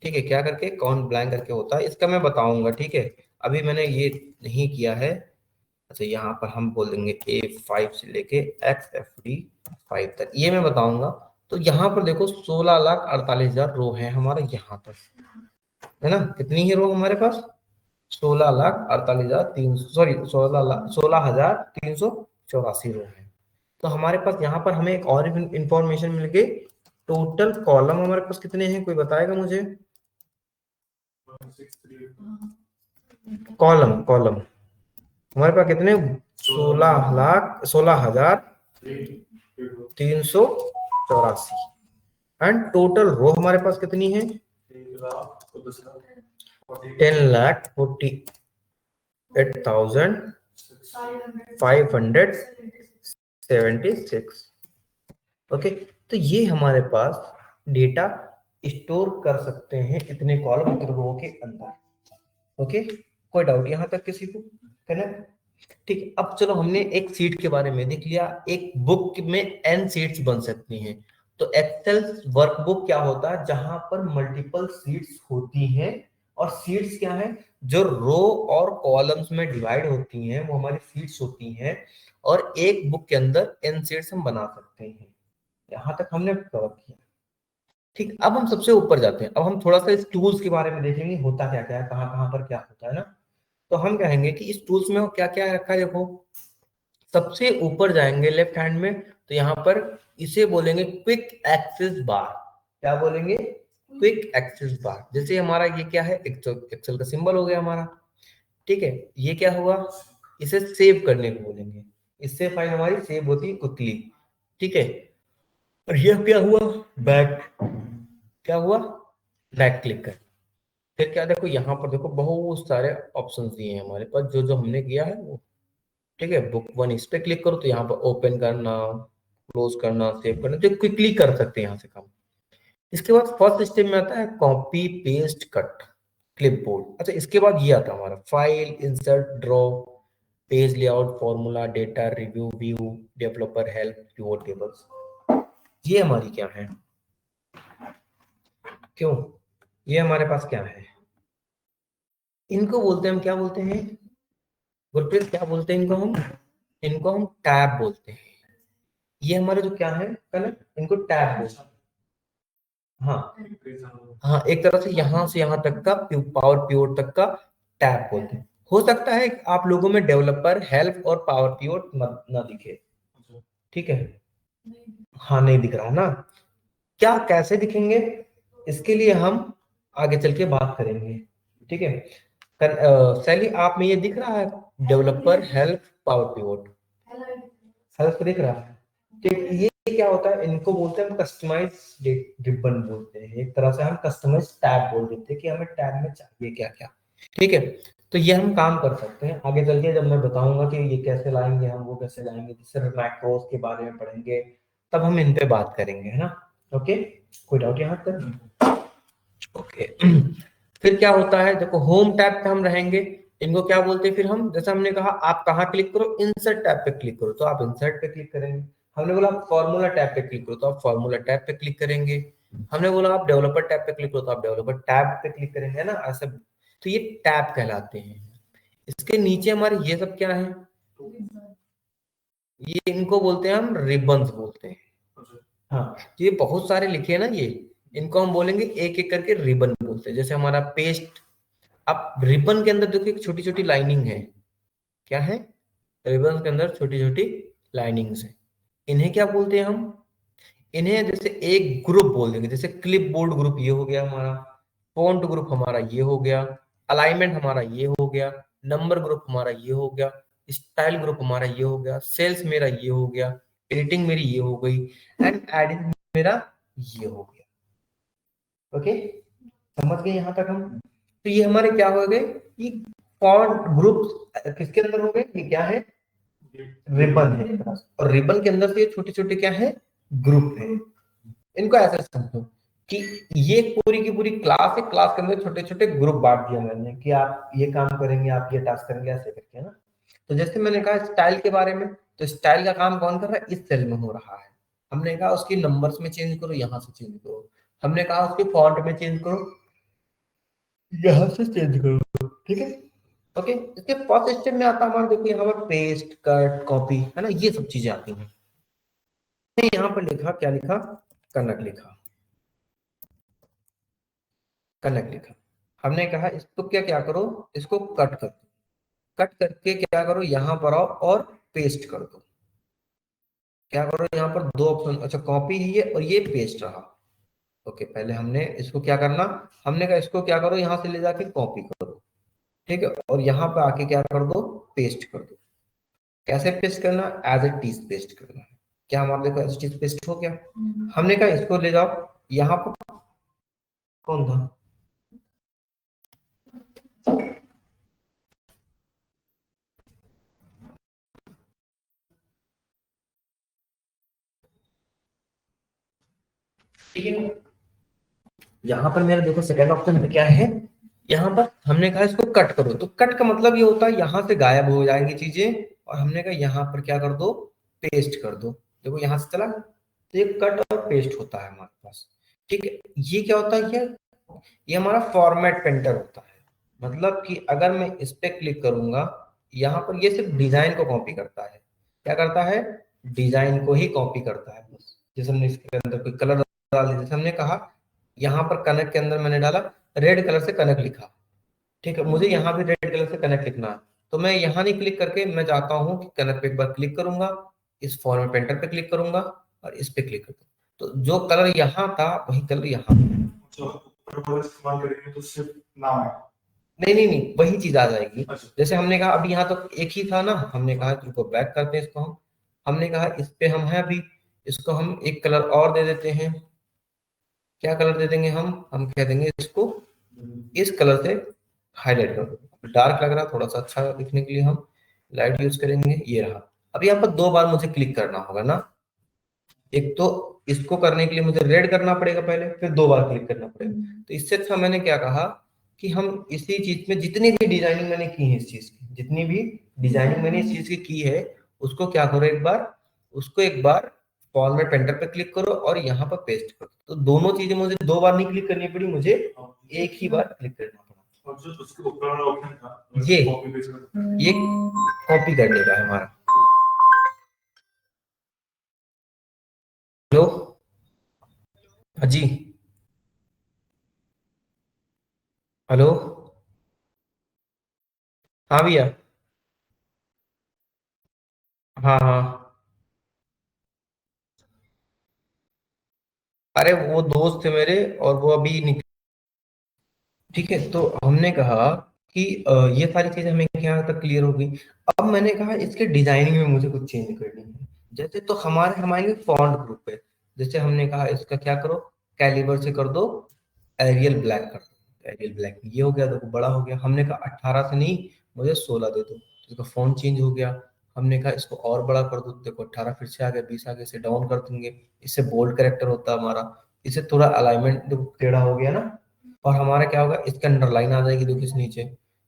ठीक है, क्या करके? काउंट ब्लैंक करके होता है, इसका मैं बताऊंगा। ठीक है, अभी मैंने ये नहीं किया है। अच्छा, यहाँ पर हम बोल देंगे A5 से लेके XFD5 तक, ये मैं बताऊंगा। तो यहाँ पर देखो 16,48,000 रो है हमारा यहाँ तक, है ना? कितनी है रो हमारे पास? 16,48,300, सॉरी 16,384 रो है। तो हमारे पास यहाँ पर हमें एक और इंफॉर्मेशन मिल गई, टोटल कॉलम हमारे पास कितने हैं, कोई बताएगा मुझे? कॉलम, कॉलम हमारे पास कितने? 16,384। एंड टोटल रो हमारे पास कितनी है? 10,48,576। ओके, तो ये हमारे पास डेटा स्टोर कर सकते हैं इतने कॉलम रो के अंदर। ओके, कोई डाउट यहाँ तक किसी को? करेक्ट, ठीक। अब चलो, हमने एक सीट के बारे में देख लिया, एक बुक में n सीट्स बन सकती हैं। तो एक्सेल वर्कबुक क्या होता है? जहां पर मल्टीपल सीट्स होती हैं। और सीट्स क्या है? जो रो और कॉलम्स में डिवाइड होती हैं, वो हमारी सीट्स होती हैं। और एक बुक के अंदर n सीट्स हम बना सकते हैं। यहां तक हमने कवर किया। ठीक, अब हम सबसे ऊपर जाते हैं। अब हम थोड़ा सा इस टूल्स के बारे में देखेंगे, होता क्या क्या है, कहाँ कहाँ पर क्या होता है ना। तो हम कहेंगे कि इस टूल्स में क्या क्या रखा है। देखो, सबसे ऊपर जाएंगे लेफ्ट हैंड में, तो यहाँ पर इसे बोलेंगे क्विक एक्सेस बार। क्या बोलेंगे? क्विक एक्सेस बार। जैसे हमारा ये क्या है? एक्सेल का सिंबल हो गया हमारा। ठीक है, ये क्या हुआ? इसे सेव करने को बोलेंगे। इससे फाइल हमारी सेव होती है क्विकली, ठीक है। और ये क्या हुआ, बैक, क्या हुआ, बैक क्लिक कर। फिर क्या, देखो यहाँ पर देखो बहुत सारे ऑप्शन दिए हैं हमारे पास, जो जो हमने किया है वो, ठीक है। बुक वन इस पे क्लिक करो तो यहाँ पर ओपन करना, क्लोज करना, सेव करना, जो क्विकली कर सकते हैं यहाँ से काम। इसके बाद फर्स्ट स्टेप में आता है कॉपी पेस्ट कट क्लिपबोर्ड। अच्छा, इसके बाद ये आता है हमारा file, insert, draw, page layout, formula, data, review, view, developer help, pivot tables. ये हमारी क्या है, क्यों, ये हमारे पास क्या है, इनको बोलते हैं हम, क्या बोलते हैं गुरप्रीत, क्या बोलते हैं इनको हम, इनको हम टैब बोलते हैं। ये हमारे जो क्या है कल, इनको टैब बोलते हैं। हाँ हाँ, एक तरह से यहाँ तक का पावर पीओट तक का टैब बोलते हैं। हो सकता है कि आप लोगों में डेवलपर हेल्प और पावर पीओट ना दिखे, ठीक है। हाँ, नहीं दिख रहा ना, क्या कैसे दिखेंगे, इसके लिए हम आगे चल के बात करेंगे, ठीक है। शैली, आप में ये दिख रहा है डेवलपर हेल्प पावर पीओट, हेल्प दिख रहा है, ठीक। ये क्या होता है, इनको बोलते हैं हम कस्टमाइज रिबन बोलते हैं। एक तरह से हम कस्टमाइज टैब बोल देते हैं कि हमें टैब में चाहिए क्या क्या, ठीक है। तो ये हम काम कर सकते हैं आगे चल के, जब मैं बताऊंगा कि ये कैसे लाएंगे हम, वो कैसे लाएंगे, जैसे मैक्रोस के बारे में पढ़ेंगे तब हम इन पे बात करेंगे, है ना। ओके, कोई डाउट यहाँ तक, ओके। फिर क्या होता है, देखो होम टैब पे हम रहेंगे, इनको क्या बोलते हैं फिर हम, जैसे हमने कहा आप कहाँ क्लिक करो, इंसर्ट टैब पे क्लिक करो तो आप इंसर्ट पे क्लिक करेंगे। हमने बोला आप फॉर्मूला टैब पे क्लिक करो तो आप फॉर्मूला टैब पे क्लिक करेंगे। हमने बोला आप डेवलपर टैब पे क्लिक करो तो आप डेवलपर टैब पे क्लिक करेंगे, है ना, ऐसा। तो ये टैब कहलाते हैं। इसके नीचे हमारे ये सब क्या है, ये इनको बोलते हैं हम रिबन्स बोलते हैं। हाँ, ये बहुत सारे लिखे हैं ना ये, इनको हम बोलेंगे एक एक करके रिबन बोलते हैं। जैसे हमारा पेस्ट, अब रिबन के अंदर देखो एक छोटी छोटी लाइनिंग है, क्या है, रिबन के अंदर छोटी छोटी लाइनिंग्स है। इन्हें क्या बोलते हैं हम, इन्हें जैसे एक ग्रुप बोल देंगे, जैसे क्लिप बोर्ड ग्रुप ये हो गया हमारा, फॉन्ट ग्रुप हमारा ये हो गया, अलाइनमेंट हमारा ये हो गया, नंबर ग्रुप हमारा ये हो गया, स्टाइल ग्रुप हमारा ये हो गया, सेल्स मेरा ये हो गया, एडिटिंग मेरी ये हो गई, एंड एडिंग मेरा ये हो गया। ओके, समझ गए यहाँ तक हम। तो ये हमारे क्या हो गए, ये फॉन्ट ग्रुप किसके अंदर हो गए, ये क्या है, रिबन है। और रिबन के अंदर से ये छोटे छोटे क्या है, ग्रुप है। इनको ऐसे समझो कि ये पूरी की पूरी क्लास है, क्लास के अंदर छोटे छोटे ग्रुप बांट दिया मैंने कि आप ये काम करेंगे, आप ये टास्क करेंगे, ऐसे करके, है ना। तो जैसे मैंने कहा स्टाइल के बारे में, तो स्टाइल का काम कौन कर रहा है, इस सेल में हो रहा है। हमने कहा उसकी नंबर्स में चेंज करो, यहाँ से चेंज करो। हमने कहा उसके फॉन्ट में चेंज करो, यहाँ से चेंज करो, ठीक है। ओके, इसके फर्स्ट स्टेप में आता है हमारा, देखो यहाँ पर पेस्ट कट कॉपी, है ना, ये सब चीजें आती हैं। यहाँ पर लिखा, क्या लिखा, कनक लिखा, कनक लिखा। हमने कहा इसको क्या क्या करो, इसको कट कर दो, कट करके क्या करो, यहाँ पर आओ और पेस्ट कर दो। क्या करो, यहाँ पर दो ऑप्शन, अच्छा कॉपी है ये और ये पेस्ट रहा। ओके, पहले हमने इसको क्या करना, हमने कहा इसको क्या करो, यहाँ से ले जाके कॉपी करो, ठीक है, और यहाँ पे आके क्या कर दो, पेस्ट कर दो। कैसे पेस्ट करना, एज इट इज पेस्ट करना है। क्या हमारे देखो एज इट इज पेस्ट हो गया। हमने कहा इसको ले जाओ यहाँ पर, कौन था, ठीक है। यहाँ पर मेरा देखो सेकंड ऑप्शन में क्या है, यहाँ पर हमने कहा इसको कट करो, तो कट का मतलब ये होता है यहाँ से गायब हो जाएंगी चीजें, और हमने कहा यहाँ पर क्या कर दो, पेस्ट कर दो। देखो यहाँ से चला, तो ये कट और पेस्ट होता है हमारे पास, ठीक है। ये क्या होता है, ये हमारा फॉर्मेट पेंटर होता है। मतलब कि अगर मैं इस पे क्लिक करूंगा, यहाँ पर ये सिर्फ डिजाइन को कॉपी करता है, क्या करता है, डिजाइन को ही कॉपी करता है बस। जैसे हमने इसके अंदर कोई कलर डाल दिया, जैसे हमने कहा यहाँ पर कनक के अंदर मैंने डाला रेड कलर से कनक लिखा, ठीक है, मुझे यहाँ भी रेड कलर से कनक लिखना है, तो मैं यहाँ नहीं क्लिक करके मैं चाहता हूँ कि कनक पे एक बार क्लिक करूंगा, इस फॉर्मेट पेंटर पे क्लिक करूंगा और इस पे क्लिक करूंगा, तो जो कलर यहाँ था वही कलर यहाँ। इस्तेमाल करेंगे तो सिर्फ नाम है, नहीं नहीं नहीं, वही चीज आ जाएगी। जैसे हमने कहा अभी यहाँ तो एक ही था ना, हमने कहा इसको बैक करते हैं इसको हम, हमने कहा इस पे हम है अभी, इसको हम एक कलर और दे देते हैं। क्या कलर दे देंगे हम कह देंगे इसको इस कलर से हाईलाइट कर दो, डार्क लग रहा थोड़ा सा अच्छा दिखने के लिए हम लाइट यूज करेंगे। ये रहा। अब यहाँ पर दो बार मुझे क्लिक करना होगा ना, एक तो इसको करने के लिए मुझे रेड करना पड़ेगा पहले, फिर दो बार क्लिक करना पड़ेगा। तो इससे अच्छा मैंने क्या कहा कि हम इसी चीज में जितनी भी डिजाइनिंग मैंने की है इस चीज की, जितनी भी डिजाइनिंग मैंने इस चीज की है, उसको क्या करो एक बार, उसको एक बार फॉर्मेट पेंटर पे क्लिक करो और यहाँ पर पेस्ट करो। तो दोनों चीजें मुझे दो बार नहीं क्लिक करनी पड़ी, मुझे एक ही बार क्लिक करना पड़ा। और जो उसके ऊपर वाला ऑप्शन था ये कॉपी करने का है हमारा। हेलो। हाँ जी। हेलो। हाँ भैया। हाँ हाँ। अरे वो दोस्त थे मेरे और वो अभी ठीक है, तो हमने कहा कि ये सारी चीजें हमें यहाँ तक क्लियर हो गई। अब मैंने कहा इसके डिजाइनिंग में मुझे कुछ चेंज करनी है। जैसे तो हमारे फॉन्ट ग्रुप है, जैसे हमने कहा इसका क्या करो, कैलिबर से कर दो एरियल ब्लैक कर दो, एरियल ब्लैक ये हो गया, देखो बड़ा हो गया। हमने कहा 18 से नहीं, मुझे 16 दे दो, इसका फॉन्ट चेंज हो गया। हमने कहा इसको और बड़ा कर दो, देखो 18 फिर से आ गया, 20 आगे से डाउन कर देंगे, इससे बोल्ड करेक्टर होता है हमारा। इससे थोड़ा अलाइनमेंट देखो टेढ़ा हो गया ना, और हमारा क्या होगा, इसके अंडर लाइन आ जाएगी देखो इस नीचे।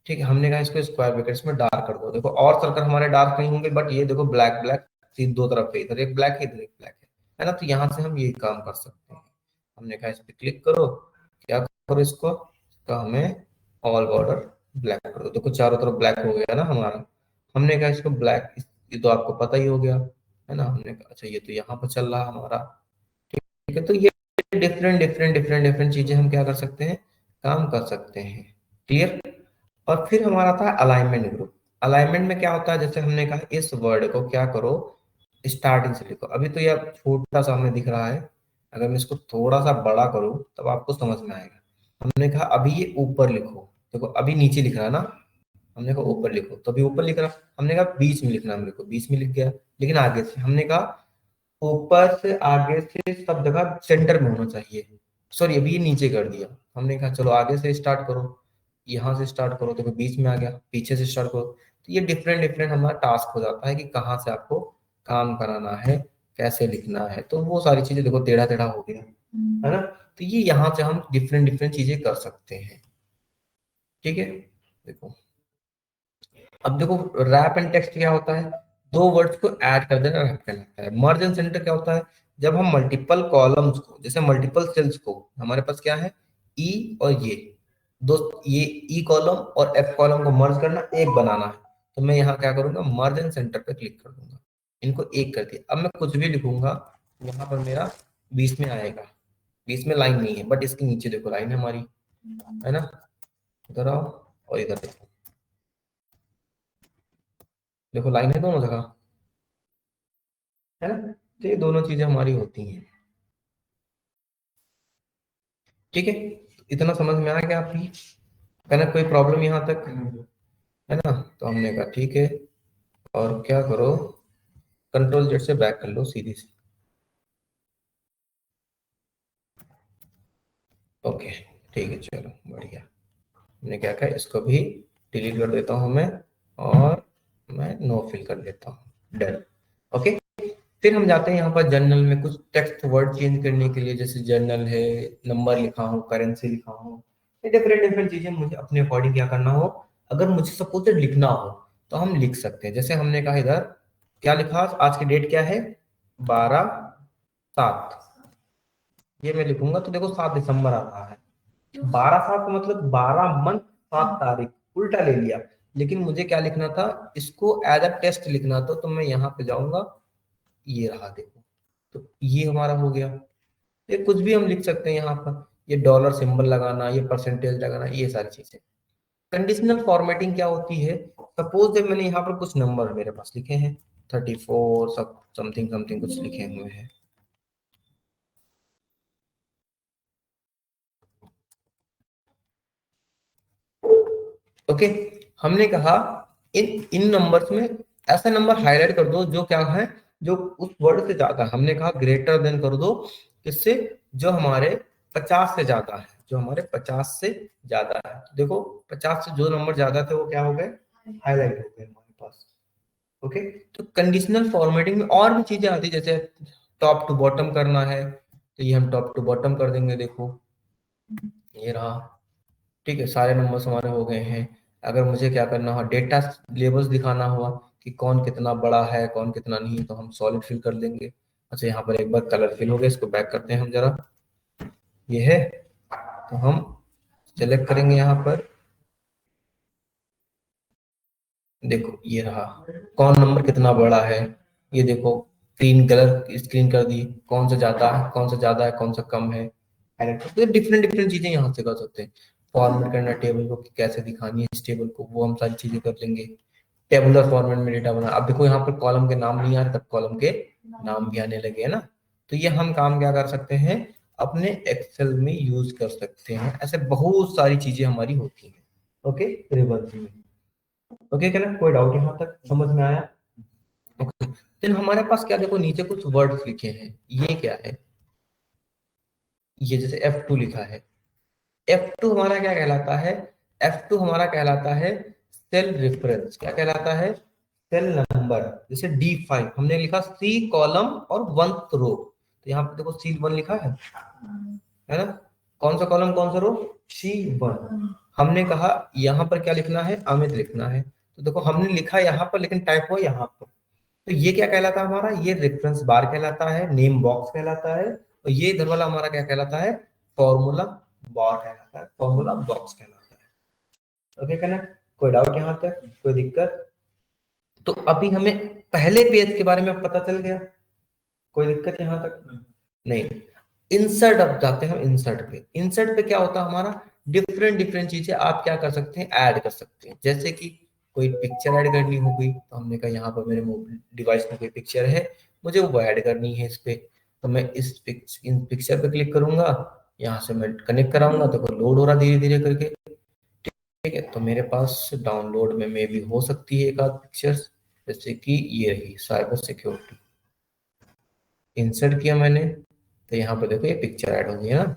ठीक है, हमने कहा इसको स्क्वायर ब्रैकेट्स में डार्क कर दो, देखो और सर्कल हमारे डार्क नहीं होंगे, बट ये देखो ब्लैक ब्लैक सीध दो तरफ है, इधर एक ब्लैक है इधर एक ब्लैक है ना। तो यहाँ से हम ये काम कर सकते हैं। हमने कहा इस पे क्लिक करो, क्या करो इसका हमें ऑल बॉर्डर ब्लैक कर दो, देखो चारों तरफ ब्लैक हो गया ना हमारा। हमने कहा इसको ब्लैक, ये तो आपको पता ही हो गया है ना। हमने कहा अच्छा ये तो यहाँ पर चल रहा है हमारा। ठीक है, तो ये डिफरेंट चीजें हम क्या कर सकते हैं, काम कर सकते हैं। क्लियर। और फिर हमारा था अलाइनमेंट ग्रुप। अलाइनमेंट में क्या होता है, जैसे हमने कहा इस वर्ड को क्या करो, स्टार्टिंग से लिखो। अभी तो यह छोटा सा हमें दिख रहा है, अगर मैं इसको थोड़ा सा बड़ा करूं तब आपको समझ में आएगा। हमने कहा अभी ये ऊपर लिखो, देखो अभी नीचे लिख रहा है ना, हमने कहा ऊपर लिखो तो अभी ऊपर लिख रहा। हमने कहा बीच में लिखना, हमने को बीच में लिख गया। लेकिन आगे से हमने कहा ऊपर से आगे से सब जगह सेंटर में होना चाहिए। सॉरी अभी ये नीचे कर दिया। हमने कहा चलो आगे से स्टार्ट करो, यहाँ से स्टार्ट करो, देखो बीच में आ गया, पीछे से स्टार्ट करो। तो ये डिफरेंट डिफरेंट हमारा टास्क हो जाता है कि कहाँ से आपको काम कराना है, कैसे लिखना है। तो वो सारी चीजें देखो टेढ़ा टेढ़ा हो गया है ना। तो ये यहाँ से हम डिफरेंट डिफरेंट चीजें कर सकते हैं। ठीक है। देखो अब देखो रैप एंड टेक्स्ट क्या होता है, दो वर्ड्स को ऐड कर देना रैप कहलाता है। मर्ज एंड सेंटर क्या होता है, जब हम मल्टीपल कॉलम्स को, जैसे मल्टीपल सेल्स को, हमारे पास क्या है ई और ये दो, ये ई कॉलम और एफ कॉलम को मर्ज करना, एक बनाना है। तो मैं यहाँ क्या करूंगा, मर्ज एंड सेंटर पे क्लिक कर दूंगा, इनको एक कर दिया। अब मैं कुछ भी लिखूंगा, यहाँ पर मेरा बीच में आएगा, बीच में लाइन नहीं है, बट इसके नीचे देखो लाइन है हमारी, है ना। इधर आओ और इधर देखो, देखो लाइन है दोनों जगह, है ना। तो ये दोनों चीजें हमारी होती हैं। ठीक है, इतना समझ में आ गया आपकी, है ना, कोई प्रॉब्लम यहाँ तक, है ना। तो हमने कहा ठीक है, और क्या करो, कंट्रोल जेड से बैक कर लो सीधी सी। ओके, ठीक है, चलो बढ़िया। हमने क्या कहा, इसको भी डिलीट कर देता हूँ मैं, और मैं नो फिल कर देता हूँ, डन। ओके। फिर हम जाते हैं यहाँ पर जर्नल में कुछ टेक्स्ट वर्ड चेंज करने के लिए, जैसे जर्नल है, नंबर लिखा हो, करेंसी लिखा हो, ये डिफरेंट डिफरेंट चीजें मुझे अपने अकॉर्डिंग क्या करना हो, अगर मुझे सपोज लिखना हो तो हम लिख सकते हैं। जैसे हमने कहा इधर क्या लिखा, आज की डेट क्या है, 12/7, ये मैं लिखूंगा तो देखो 7 दिसंबर आ रहा है। 12/7 मतलब 12 मंथ 7 तारीख, उल्टा ले लिया। लेकिन मुझे क्या लिखना था, इसको एज अ टेस्ट लिखना था, तो मैं यहाँ पे जाऊंगा, ये रहा देखो, तो ये हमारा हो गया। ये कुछ भी हम लिख सकते हैं यहाँ पर, ये डॉलर सिंबल लगाना, ये परसेंटेज लगाना, ये सारी चीजें। कंडीशनल फॉर्मेटिंग क्या होती है, सपोज जब मैंने यहाँ पर कुछ नंबर मेरे पास लिखे हैं, 34 सब समथिंग समथिंग कुछ लिखे हुए हैं, ओके, हमने कहा इन इन नंबर्स में ऐसा नंबर हाईलाइट कर दो जो क्या है, जो उस वर्ड से ज्यादा है। हमने कहा ग्रेटर देन कर दो किससे, जो हमारे 50 से ज्यादा है, जो हमारे 50 से ज्यादा है। देखो 50 से जो नंबर ज्यादा थे वो क्या हो गए, हाईलाइट हो गए हमारे पास। ओके, तो कंडीशनल फॉर्मेटिंग में और भी चीजें आती है, जैसे टॉप टू बॉटम करना है तो ये हम टॉप टू बॉटम कर देंगे। देखो ये रहा, ठीक है, सारे नंबर्स हमारे हो गए हैं। अगर मुझे क्या करना हो, डेटा लेबल्स दिखाना हुआ कि कौन कितना बड़ा है कौन कितना नहीं, तो हम सॉलिड फिल कर देंगे। अच्छा यहाँ पर एक बार कलर फिल हो गया, इसको बैक करते हैं हम जरा, ये है, तो हम सेलेक्ट करेंगे यहाँ पर। देखो ये रहा, कौन नंबर कितना बड़ा है, ये देखो ग्रीन कलर स्क्रीन कर दी, कौन सा ज्यादा है कौन सा ज्यादा है कौन सा कम है। तो डिफरेंट डिफरेंट चीजें यहाँ से कर सकते हैं। फॉर्मेट करना टेबल को, कैसे दिखानी है इस टेबल को, वो हम सारी चीजें कर लेंगे। टेबुलर फॉर्मेट में डेटा बना, अब देखो यहाँ पर कॉलम के नाम नहीं आ रहे, तब कॉलम के नाम भी आने लगे है ना। तो ये हम काम क्या कर सकते हैं, अपने एक्सेल में यूज कर सकते हैं। ऐसे बहुत सारी चीजें हमारी होती हैं। ओके, रिवर्स में। ओके क्या ना, कोई डाउट यहाँ तक समझ में आया? ओके, देन हमारे पास क्या, देखो नीचे कुछ वर्ड्स लिखे हैं, ये क्या है, ये जैसे F2 लिखा है। F2 हमारा क्या कहलाता है, F2 हमारा कहलाता है सेल रेफरेंस। क्या कहलाता है, सेल नंबर। जैसे D5 हमने लिखा C कॉलम और 1th रो, तो यहाँ पे देखो C1 लिखा है ना, कौन सा कॉलम कौन सा रो, C1। हमने कहा यहाँ पर क्या लिखना है, अमित लिखना है, तो देखो हमने लिखा यहाँ पर लेकिन टाइप हुआ यहाँ पर। तो ये क्या कहलाता है हमारा, ये रेफरेंस बार कहलाता है, नेम बॉक्स कहलाता है, और ये इधर वाला हमारा क्या कहलाता है, फॉर्मूला बार कहलाता है, फॉर्मूला बॉक्स कहलाता है। ओके कनेक्ट, कोई डाउट यहाँ तक, कोई दिक्कत? तो अभी हमें पहले पेज के बारे में पता चल गया, कोई दिक्कत यहाँ तक? नहीं। इंसर्ट, अब जाते हैं हम इंसर्ट पे। इंसर्ट पे क्या होता है हमारा, डिफरेंट डिफरेंट चीजें आप क्या कर सकते हैं, ऐड कर सकते हैं। जैसे कि कोई पिक्चर ऐड करनी हो गई, तो हमने कहा यहाँ पर मेरे डिवाइस में कोई पिक्चर है, मुझे वो ऐड करनी है इस पे, तो मैं इन पिक्चर पे क्लिक करूंगा, यहाँ से मैं कनेक्ट कराऊंगा, तो लोड हो रहा धीरे धीरे करके। ठीक है, तो मेरे पास डाउनलोड में मे भी हो सकती है एक आध पिक्चर्स, जैसे कि ये रही साइबर सिक्योरिटी, इंसर्ट किया मैंने, तो यहाँ पर देखो ये पिक्चर ऐड हो गई है ना।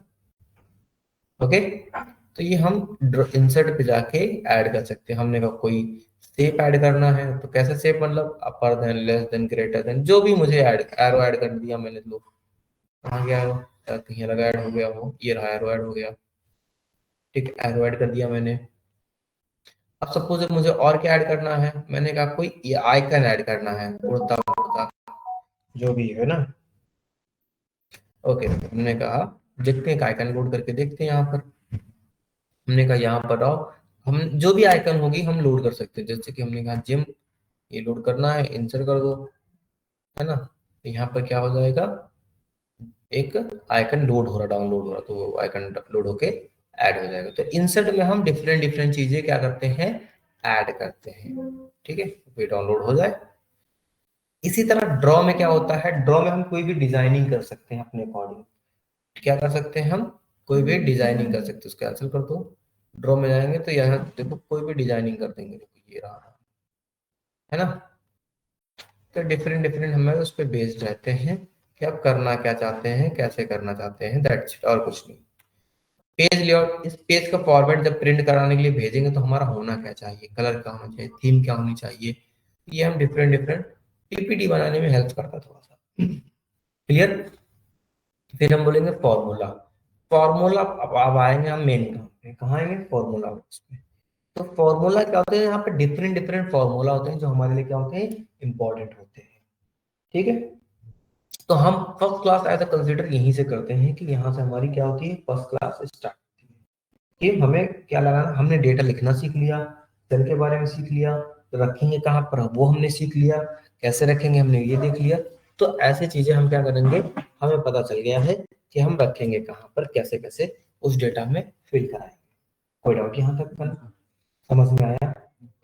ओके, तो ये हम इंसर्ट पे जाके ऐड कर सकते हैं। हमने कहा कोई शेप ऐड करना है, तो कैसे शेप, मतलब upper than, less than, greater than, जो भी मुझे ऐड, एरो ऐड कर दिया मैंने, लो कहाँ गया एरो, कहीं अलग ऐड हो गया हो, ये रहा एरो ऐड हो गया। ठीक है, एरो ऐड कर दिया मैंने। अब सपोज मुझे और क्या ऐड करना है, मैंने कहा कोई ये आइकन ऐड करना है, उड़ता उड़ता जो भी है ना। ओके, हमने कहा देखते हैं, आइकन लोड करके देखते हैं यहाँ पर। हमने कहा यहाँ पर आओ, हम जो भी आइकन होगी हम लोड कर सकते हैं। जैसे कि हमने कहा जिम, ये लोड करना है, इंसर्ट कर दो, है ना, तो यहाँ पर क्या हो जाएगा, एक आइकन लोड हो रहा, डाउनलोड हो रहा, तो आइकन लोड होके ऐड हो जाएगा। तो इंसर्ट में हम डिफरेंट डिफरेंट चीजें क्या करते हैं, ऐड करते हैं। ठीक है, तो डाउनलोड हो जाए। इसी तरह ड्रॉ में क्या होता है, ड्रॉ में हम कोई भी डिजाइनिंग कर सकते हैं अपने अकॉर्डिंग। क्या कर सकते हैं हम, कोई भी डिजाइनिंग कर सकते हैं। उसको कैंसिल कर दो, ड्रॉ में जाएंगे तो यहाँ देखो कोई भी डिजाइनिंग कर देंगे, देखो ये रहा, है ना। तो डिफरेंट डिफरेंट हमें उस पर बेस्ड रहते हैं कि आप करना क्या चाहते हैं, कैसे करना चाहते हैं, दैट्स इट, और कुछ नहीं। पेज लेआउट, इस पेज का फॉर्मेट जब प्रिंट कराने के लिए भेजेंगे तो हमारा होना क्या चाहिए, कलर क्या होना चाहिए, थीम क्या होनी चाहिए, ये हम डिफरेंट डिफरेंट पीपीटी बनाने में हेल्प करता है थोड़ा सा। क्लियर? फिर हम बोलेंगे फॉर्मूला। फॉर्मूला, अब आएंगे हम मेन काम पे, कहाँ आएंगे, फॉर्मूला में। तो फॉर्मूला क्या होते हैं, यहाँ पे डिफरेंट डिफरेंट फॉर्मूला होते हैं जो हमारे लिए क्या होते हैं, इंपॉर्टेंट होते हैं। ठीक है, तो हम फर्स्ट क्लास ऐसा कंसीडर यहीं से करते हैं कि यहाँ से हमारी क्या होती है, फर्स्ट क्लास स्टार्ट होती है। कि हमें क्या लगाना, हमने डेटा लिखना सीख लिया, सेल के बारे में सीख लिया, तो रखेंगे कहाँ पर वो हमने सीख लिया, कैसे रखेंगे हमने ये देख लिया। तो ऐसे चीजें हम क्या करेंगे, हमें पता चल गया है कि हम रखेंगे कहाँ पर, कैसे कैसे उस डेटा में फिल कराएंगे। कोई डाउट यहाँ तक बना, समझ में आया?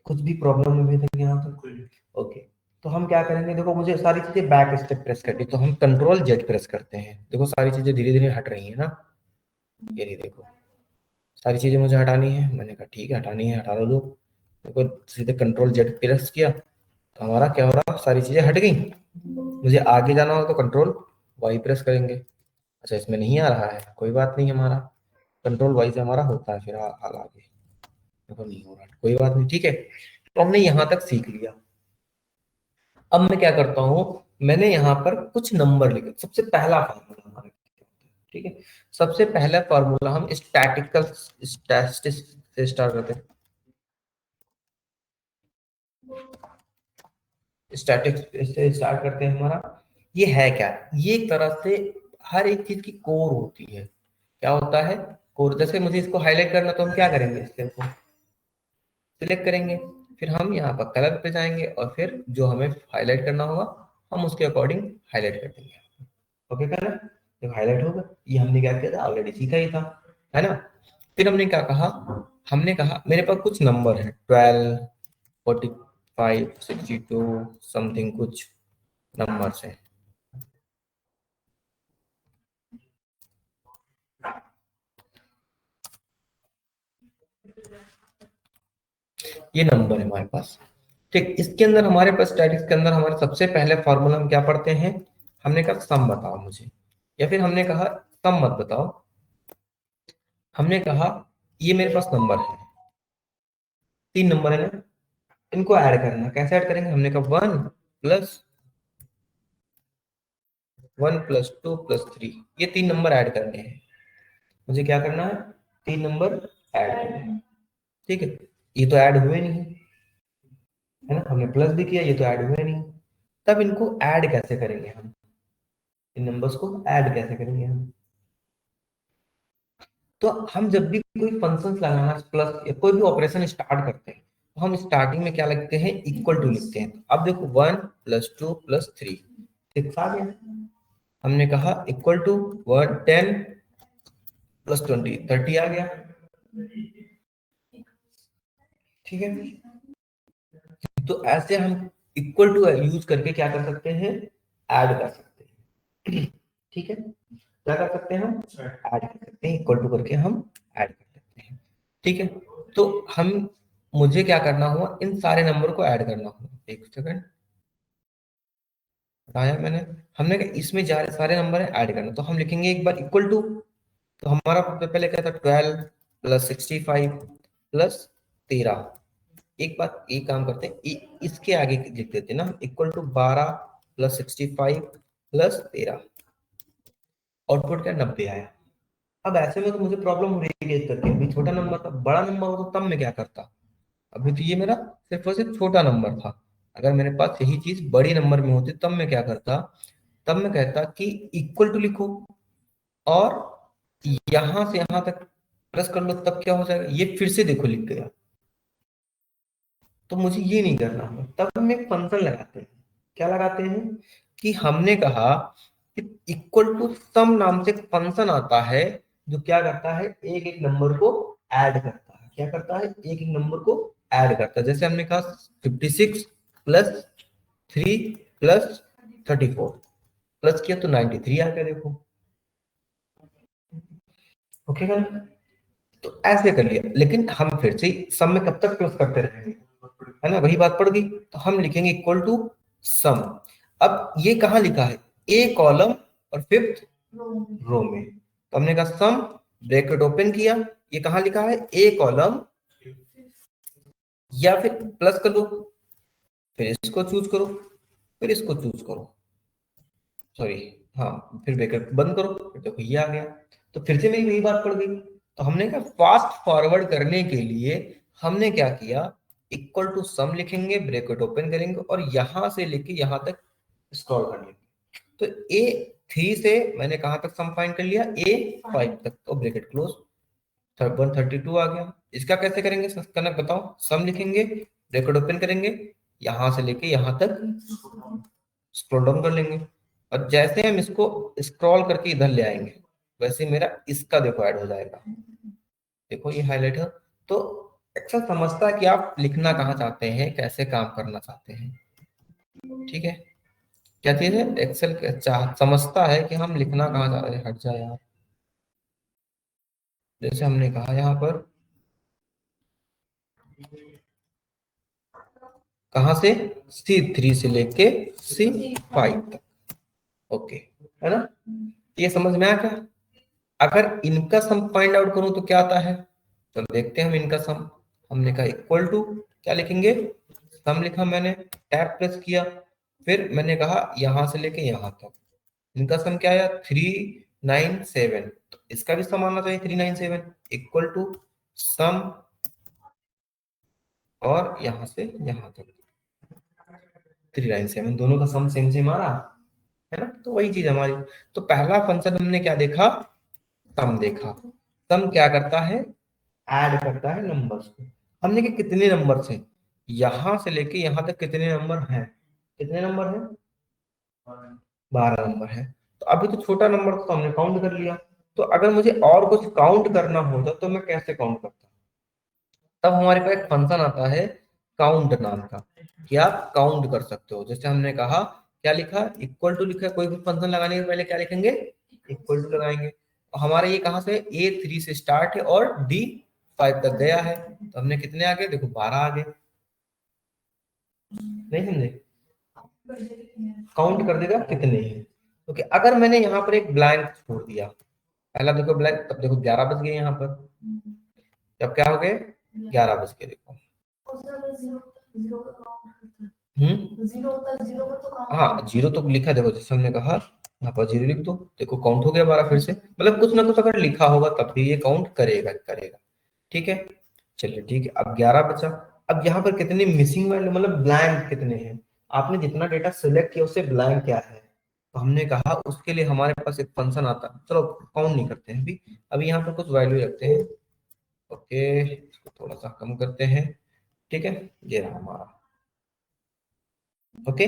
कुछ भी प्रॉब्लम हुई तक यहाँ तक? ओके, तो हम क्या करेंगे, देखो मुझे सारी चीजें बैक स्टेप प्रेस करनी, तो हम कंट्रोल जेड प्रेस करते हैं। देखो सारी चीजें धीरे धीरे हट रही है ना, ये नहीं, देखो सारी चीजें मुझे हटानी है, मैंने कहा ठीक है हटानी है, हटा दो। देखो सीधे कंट्रोल जेड प्रेस किया तो हमारा क्या हो रहा, सारी चीजें हट गई। मुझे आगे जाना हो तो कंट्रोल वाई प्रेस करेंगे। अच्छा इसमें नहीं आ रहा है, कोई बात नहीं, हमारा कंट्रोल वाई से हमारा होता है फिर आगे। देखो नहीं हो रहा, कोई बात नहीं, ठीक है। तो हमने यहां तक सीख लिया। अब मैं क्या करता हूं, मैंने यहाँ पर कुछ नंबर लिखे। सबसे पहला फार्मूला हमारा, ठीक है, सबसे पहला फार्मूला हम स्टैटिकल स्टैटिस्टिक्स से स्टार्ट करते हैं। स्टैटिक्स से स्टार्ट करते हैं। हमारा ये है क्या, ये एक तरह से हर एक चीज की कोर होती है। क्या होता है कोर, जैसे मुझे इसको हाईलाइट करना तो हम क्या करेंगे, इसको सिलेक्ट करेंगे, फिर हम यहाँ पर कलर पे जाएंगे और फिर जो हमें हाईलाइट करना होगा हम उसके अकॉर्डिंग हाईलाइट कर देंगे। ओके कलर जब हाईलाइट होगा, ये हमने क्या किया था, ऑलरेडी सीखा ही था, है ना। फिर हमने क्या कहा, हमने कहा मेरे पास कुछ नंबर है 12, 45, 62 समथिंग कुछ नंबर है। ये नंबर है हमारे पास, ठीक। इसके अंदर हमारे पास स्टैटिक्स के अंदर हमारे सबसे पहले फॉर्मूला हम क्या पढ़ते हैं, हमने कहा सम बताओ मुझे, या फिर हमने कहा सम मत बताओ, हमने कहा ये मेरे पास नंबर है, 3 नंबर है ना, इनको ऐड करना, कैसे ऐड करेंगे, हमने कहा 1 + 1 + 2 + 3, ये 3 नंबर ऐड करने हैं। मुझे क्या करना है, 3 नंबर ऐड करने हैं, ठीक है। ये तो ऐड हुए नहीं, है ना, हमने प्लस भी किया, ये तो ऐड हुए नहीं। तब इनको ऐड कैसे करेंगे हम, इन नंबर्स को ऐड कैसे करेंगे हम। तो हम जब भी कोई फंक्शन लगाना प्लस या कोई भी ऑपरेशन स्टार्ट करते हैं तो हम स्टार्टिंग में क्या लिखते हैं, इक्वल टू लिखते हैं। अब देखो 1 + 2 + 3, 6 आ गया। हमने कहा इक्वल टू 10 + 20, 30 आ गया, ठीक है। तो ऐसे हम इक्वल टू यूज करके क्या कर सकते हैं, ऐड कर सकते हैं, ठीक है। क्या कर सकते हैं हम, ऐड कर सकते हैं, इक्वल टू करके हम ऐड कर सकते हैं, ठीक है। तो हम, मुझे क्या करना हुआ, इन सारे नंबर को ऐड करना हुआ, एक सेकंड बताया मैंने। हमने कहा इसमें सारे नंबर है ऐड करना, तो हम लिखेंगे एक बार इक्वल टू। तो हमारा पहले क्या था, 12 + 65 + 13। एक बात, एक काम करते हैं, इसके आगे लिख देते हैं ना, इक्वल टू 12 + 65 + 13, आउटपुट क्या 90 आया। अब ऐसे में तो मुझे प्रॉब्लम हो रही है करके, अभी छोटा नंबर था, बड़ा नंबर हो तो तब मैं क्या करता। अभी तो ये मेरा सिर्फ और सिर्फ छोटा नंबर था, अगर मेरे पास यही चीज बड़ी नंबर में होती तब मैं क्या करता, तब मैं कहता कि इक्वल टू लिखो और यहां से यहां तक प्लस कर लो, तब क्या हो जाएगा, ये फिर से देखो लिख गया। तो मुझे ये नहीं करना है, तब हम एक फंक्शन लगाते हैं। क्या लगाते हैं कि हमने कहा कि इक्वल टू सम नाम से एक फंक्शन आता है जो क्या करता है, एक एक नंबर को ऐड करता है। क्या करता है, एक एक नंबर को ऐड करता है। जैसे हमने कहा 56 + 3 + 34, प्लस किया तो 93 आ गया, देखो। ओके का, तो ऐसे कर लिया। लेकिन हम फिर से सम में कब तक प्लस करते रहेंगे, है ना, वही बात पड़ गई। तो हम लिखेंगे इक्वल टू सम। अब ये कहाँ लिखा है, ए कॉलम और फिफ्थ रो में। तो हमने कहा सम, ब्रैकेट ओपन किया, ये कहाँ लिखा है, ए कॉलम, या फिर प्लस कर दो, फिर इसको चूज करो, फिर इसको चूज करो, सॉरी, हाँ, फिर ब्रैकेट बंद करो, फिर देखो ये आ गया। तो फिर से मेरी वही बात पड़ गई। तो हमने कहा फास्ट फॉरवर्ड करने के लिए हमने क्या किया, इक्वल टू सम लिखेंगे, ब्रैकेट ओपन करेंगे और यहां से लेके यहां तक स्क्रॉल कर लेंगे। तो A3 से मैंने कहां तक सम फाइंड कर लिया, A5 तक, तो ब्रैकेट क्लोज, 132 आ गया। इसका कैसे करेंगे कनक बताओ, सम लिखेंगे, ब्रैकेट ओपन करेंगे, यहां से लेके यहां तक स्क्रॉल डाउन कर लेंगे, और जैसे हम इसको स्क्रॉल करके इधर ले आएंगे वैसे मेरा इसका देखो ऐड हो जाएगा। देखो ये हाईलाइट है। तो एक्सेल समझता है कि आप लिखना कहाँ चाहते हैं, कैसे काम करना चाहते हैं, ठीक है। क्या चीज है, एक्सेल समझता है कि हम लिखना कहाँ चाहते हैं। हट जाए यार, जैसे हमने कहा यहाँ पर कहां से, C3 से लेके C5 तक। ओके, है ना, ये समझ में आया क्या? अगर इनका सम फाइंड आउट करूं तो क्या आता है, तो देखते हैं हम इनका सम। हमने कहा इक्वल टू, क्या लिखेंगे, सम लिखा मैंने, टैब प्रेस किया, फिर मैंने कहा यहां से लेके यहां तक इनका सम क्या आया, 397। तो इसका भी सम आना चाहिए 397, इक्वल टू सम, और यहां से यहां तक 397, दोनों का सम सेम सेम आ रहा है ना, तो वही चीज हमारी। तो पहला फंक्शन हमने क्या देखा, सम देखा। सम क्या करता है, ऐड करता है नंबर्स को। हमने कि कितने नंबर हैं, यहां से लेके यहां तक कितने नंबर हैं, कितने नंबर हैं, 12 नंबर है। तो अभी तो छोटा नंबर तो हमने काउंट कर लिया, तो अगर मुझे और कुछ काउंट करना होता तो मैं कैसे काउंट करता, तब हमारे पास एक फंक्शन आता है काउंट नाम का, कि आप काउंट कर सकते हो। जैसे हमने कहा, क्या लिखा, इक्वल टू लिखा, कोई भी फंक्शन लगाने के पहले क्या लिखेंगे, इक्वल टू लगाएंगे। और हमारा ये कहाँ से, A3 से स्टार्ट है और D5 तक गया है, तो हमने कितने आ गए, देखो 12 आ गए। नहीं समझे, काउंट कर देगा कितने हैं। क्योंकि अगर मैंने यहाँ पर एक ब्लैंक छोड़ दिया, पहला देखो ब्लैंक, तब देखो 11 बज गए यहाँ पर, तब क्या हो गए, 11 बज के देखो। हाँ, जीरो तो लिखा है, देखो जैसे हमने कहा यहाँ पर जीरो लिख दो, देखो काउंट हो गया 12 फिर से, मतलब कुछ ना कुछ अगर लिखा होगा तब भी ये काउंट करेगा करेगा। ठीक है, चलिए ठीक है, अब 11 बचा। अब यहाँ पर कितने मिसिंग वैल्यू, मतलब ब्लैंक कितने हैं, आपने जितना डेटा सिलेक्ट किया उससे ब्लैंक क्या है, तो हमने कहा उसके लिए हमारे पास एक फंक्शन आता है, चलो काउंट नहीं करते हैं अभी, अभी यहाँ पर कुछ वैल्यू रखते हैं। ओके, इसको थोड़ा सा कम करते हैं। ठीक है, ये रहा हमारा। ओके,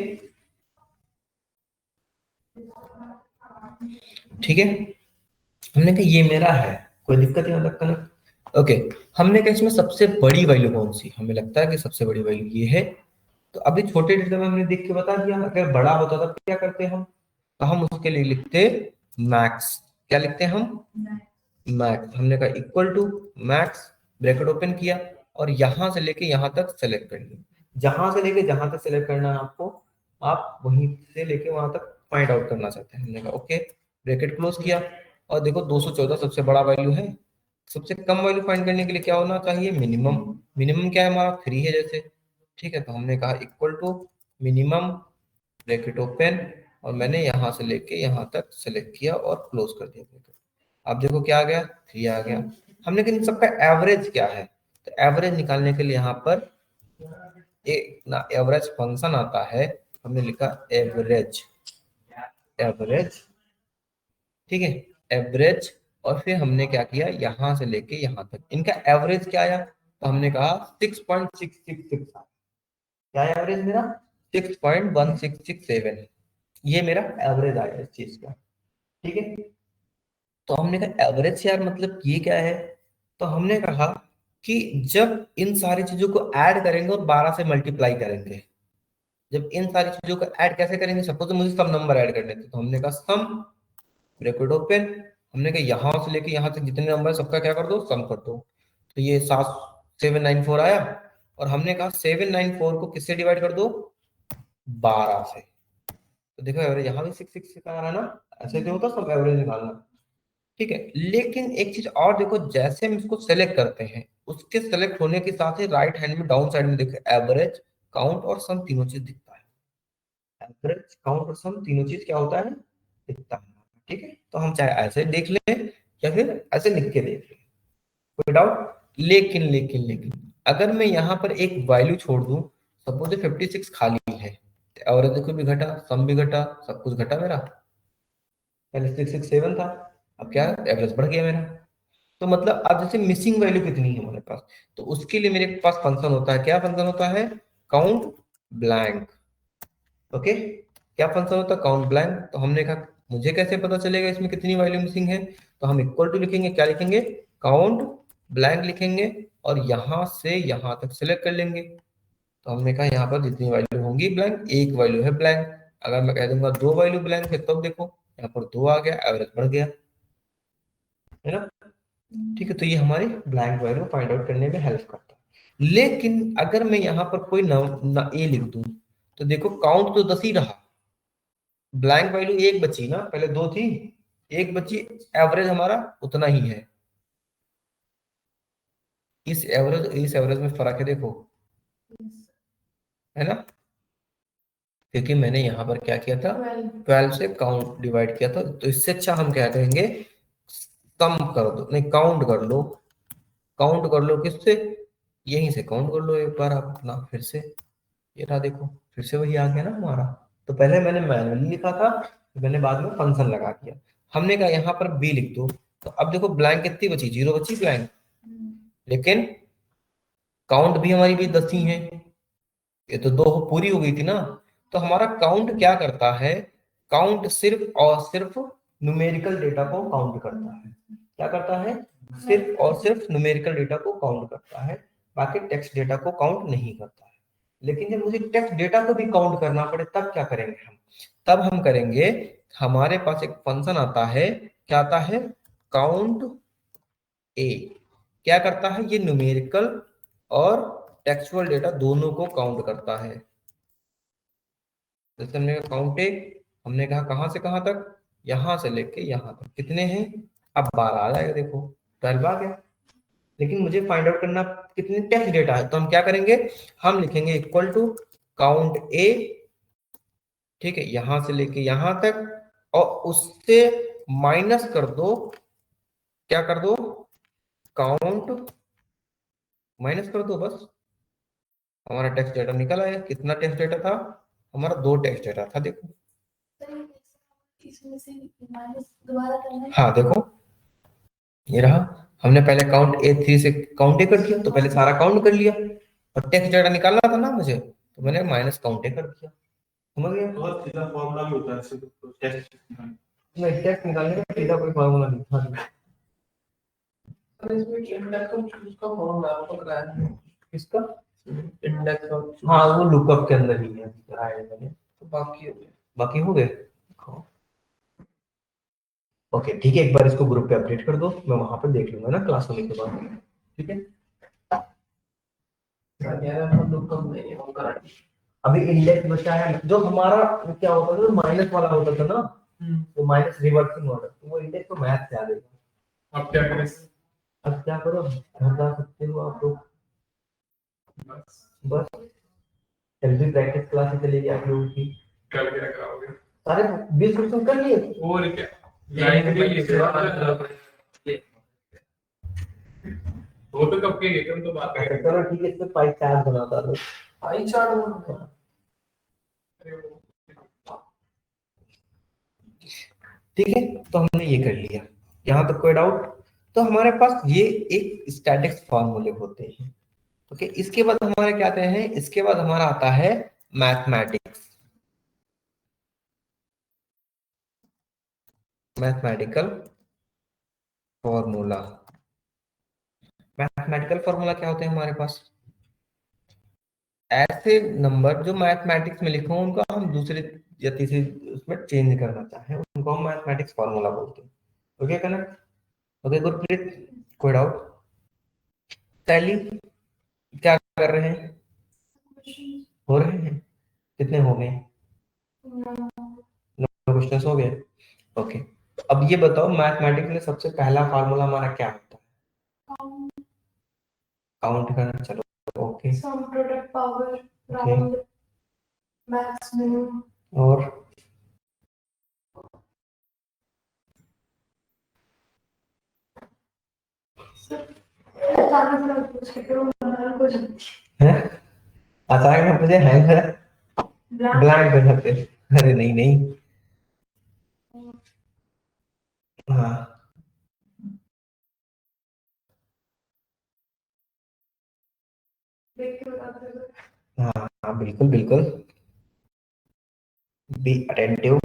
ठीक है, हमने कहा ये मेरा है, कोई दिक्कत यहाँ तक का ना। ओके, हमने कहा इसमें सबसे बड़ी वैल्यू कौन सी, हमें लगता है कि सबसे बड़ी वैल्यू ये है। तो अभी छोटे डेटा में हमने देख के बता दिया, अगर बड़ा होता तो क्या करते हम, तो हम उसके लिए लिखते मैक्स। क्या लिखते हैं हम, मैक्स। हमने कहा equal to max, bracket open किया, और यहां से लेके यहां तक सेलेक्ट कर लिया, जहां से लेके जहां तक सेलेक्ट करना है आपको, आप वहीं से लेके वहां तक फाइंड आउट करना चाहते हैं। हमने कहा ओके, ब्रैकेट क्लोज किया, और देखो 214 सबसे बड़ा वैल्यू है। सबसे कम वैल्यू फाइंड करने के लिए क्या होना चाहिए, मिनिमम। मिनिमम क्या है हमारा, 3 है जैसे। ठीक है, तो हमने कहा equal to minimum, bracket open, और मैंने यहां से लेके यहां तक सेलेक्ट किया और क्लोज कर दिया ब्रैकेट। अब देखो क्या आ गया, 3 आ गया। हमने कहा इन सबका एवरेज क्या है, तो एवरेज निकालने के लिए यहाँ पर एक ना एवरेज फंक्शन आता है, हमने लिखा एवरेज, एवरेज। ठीक है, एवरेज, और फिर हमने क्या किया, यहां से लेके यहां तक इनका एवरेज क्या आया, तो हमने कहा 6.666। क्या एवरेज मेरा, 6.1667, ये मेरा एवरेज आया इस चीज का। ठीक है, तो हमने कहा एवरेज यार मतलब ये क्या है, तो हमने कहा कि जब इन सारी चीजों को ऐड करेंगे और 12 से मल्टीप्लाई करेंगे, जब इन सारी चीजों को ऐड कैसे करेंगे, सपोज मुझे सब नंबर ऐड करने थे, तो हमने कहा सम, ब्रैकेट ओपन, हमने कहा यहां से लेके यहां तक जितने नंबर है सबका क्या कर दो, सम कर दो। तो ये 7 794 आया, और हमने कहा 794 को किससे डिवाइड कर दो, 12 से। तो देखो एवरेज यहाँ भी 666 आ रहा है ना, ऐसे क्यों होता सब एवरेज निकालना। ठीक है, लेकिन एक चीज और देखो, जैसे हम इसको सेलेक्ट करते हैं, उसके सेलेक्ट होने के साथ ही राइट हैंड में डाउन साइड में देखो एवरेज, काउंट और सम तीनों चीज दिखता है। एवरेज, काउंट और सम तीनों चीज क्या होता है, दिखता है। ठीक है, तो हम चाहे ऐसे देख लें या फिर ऐसे लिख के देख लें, कोई डाउट। लेकिन अगर मैं यहाँ पर एक वैल्यू छोड़ दूं, सपोज 56 खाली है, तो एवरेज देखो भी घटा, सम भी घटा, सब कुछ घटा मेरा। पहले 667 था, अब क्या एवरेज बढ़ गया मेरा। तो मतलब अब जैसे मिसिंग वैल्यू कितनी है हमारे पास, तो उसके लिए मेरे पास फंक्शन होता है, क्या फंक्शन होता है, काउंट ब्लैंक। ओके, क्या फंक्शन होता है, काउंट ब्लैंक। तो हमने कहा मुझे कैसे पता चलेगा इसमें कितनी वैल्यू मिसिंग है, तो हम इक्वल टू लिखेंगे, क्या लिखेंगे, काउंट ब्लैंक लिखेंगे, और यहां से यहां तक सिलेक्ट कर लेंगे। तो हमने कहा यहाँ पर जितनी वैल्यू होंगी ब्लैंक, एक वैल्यू है ब्लैंक। अगर मैं कह दूंगा 2 वैल्यू ब्लैंक है, तब देखो यहाँ पर 2 आ गया, एवरेज बढ़ गया, है ना। ठीक है, तो ये हमारी ब्लैंक वैल्यू फाइंड आउट करने में हेल्प करता है। लेकिन अगर मैं यहाँ पर कोई ना ए लिख दूं तो देखो काउंट तो 10 ही रहा, ब्लैंक वैल्यू एक बची ना, पहले दो थी, एक बची, एवरेज हमारा उतना ही है। इस एवरेज में फर्क है देखो, है ना, क्योंकि मैंने यहाँ पर क्या किया था, 12 से काउंट डिवाइड किया था। तो इससे अच्छा हम क्या करेंगे, सम कर दो, नहीं काउंट कर लो, काउंट कर लो किससे, यहीं से काउंट कर लो एक बार आप अपना फिर से, ये रहा देखो, फिर से वही आ गया ना हमारा। तो पहले मैंने मैनुअली लिखा था, मैंने बाद में फंक्शन लगा दिया। हमने कहा यहाँ पर बी लिख दो, तो अब देखो ब्लैंक कितनी बची, 0 बची ब्लैंक, लेकिन काउंट भी हमारी भी 10 ही है, ये तो दो पूरी हो गई थी ना। तो हमारा काउंट क्या करता है, काउंट सिर्फ और सिर्फ न्यूमेरिकल डेटा को काउंट करता है, क्या करता है, सिर्फ और सिर्फ न्यूमेरिकल डेटा को काउंट करता है, बाकी टेक्स्ट डेटा को काउंट नहीं करता है। लेकिन जब मुझे टेक्स्ट डेटा को भी काउंट करना पड़े तब क्या करेंगे हम, तब हम करेंगे, हमारे पास एक फंक्शन आता है, क्या आता है, काउंट ए, क्या करता है, ये न्यूमेरिकल और टेक्सचुअल डेटा दोनों को काउंट करता है। जैसे हमने कहा काउंट ए, हमने कहा कहां से कहां तक, यहां से लेके यहां तक कितने हैं, अब 12 आ जाएगा देखो, 12 आ गया। लेकिन मुझे फाइंड आउट करना कितने टेक्स्ट डेटा है, तो हम क्या करेंगे, हम लिखेंगे इक्वल टू काउंट ए, ठीक है, यहां से लेके यहां तक, और उससे माइनस कर दो, क्या कर दो, काउंट, माइनस कर दो बस, हमारा टेक्स्ट डेटा निकल आया। कितना टेक्स्ट डेटा था हमारा, दो टेक्स्ट डेटा था देखो, इसमें से माइनस दोबारा करना है, हाँ देखो ये रहा, हमने पहले काउंट ए 3 से काउंट ए कर दिया, तो पहले सारा काउंट कर लिया, और टेक्स्ट डेटा निकालना था ना मुझे, तो मैंने माइनस काउंट ए कर दिया, समझ गए। बहुत सीधा फॉर्मूला भी होता है इससे, तो टेक्स्ट नहीं, टेक्स्ट निकालने का सीधा कोई फॉर्मूला नहीं था। और इसमें इंडेक्स और चूज का फॉर्मूला आपको कराया है, किसका, इंडेक्स और, हाँ वो लुकअप के अंदर ही है, कराया है मैंने, तो बाकी हो गए। ओके ठीक है, एक बार इसको ग्रुप पे अपडेट कर दो, मैं वहां पे देख लूंगा ना क्लास होने के बाद, ठीक है। अभी इंडेक्स बचा है, जो हमारा क्या होता था, माइनस वाला होता था ना, तो माइनस रिवर्सिंग ऑर्डर, तो वो इंडेक्स तो मैथ से आ जाएगा। अब क्या करें, अब क्या करो, घर जा सकते हो आप लोग, बस जल्दी प्रैक्टिस क्लास चलेगी आप लोगों की, कल क्या कराओगे, सारे 20 क्वेश्चन कर लिए, और क्या वो तो कब के गए, तो बात करेंगे, चलो ठीक है, इसमें पाई चार्ट बनाता हूं, पाई चार्ट, ठीक है। तो हमने ये कर लिया, यहां तक कोई डाउट, तो हमारे पास ये एक स्टैटिक्स फॉर्मूले होते हैं। ओके, इसके बाद हमारे क्या आते हैं, इसके बाद हमारा आता है mathematics, mathematical formula. Mathematical formula क्या होते हैं हमारे पास, ऐसे नंबर जो मैथमेटिक्स में लिखे हों उनको हम दूसरे या तीसरे उसमें चेंज करना चाहें, उनको हम मैथमेटिक्स फॉर्मूला बोलते हैं। ओके कनेक्ट, ओके गुरप्रीत, कोई डाउट, टैली क्या कर रहे हैं, हो रहे हैं, कितने हो गए, 9 क्वेश्चन हो गए। ओके, अब ये बताओ मैथमेटिक्स में सबसे पहला फार्मूला हमारा क्या होता है, काउंट करना, चलो okay, some product power, round, maximum, और है, अचानक मुझे हैंग है, ब्लैंक कर सकते, अरे नहीं नहीं, हाँ हाँ हाँ बिल्कुल बिल्कुल, be attentive,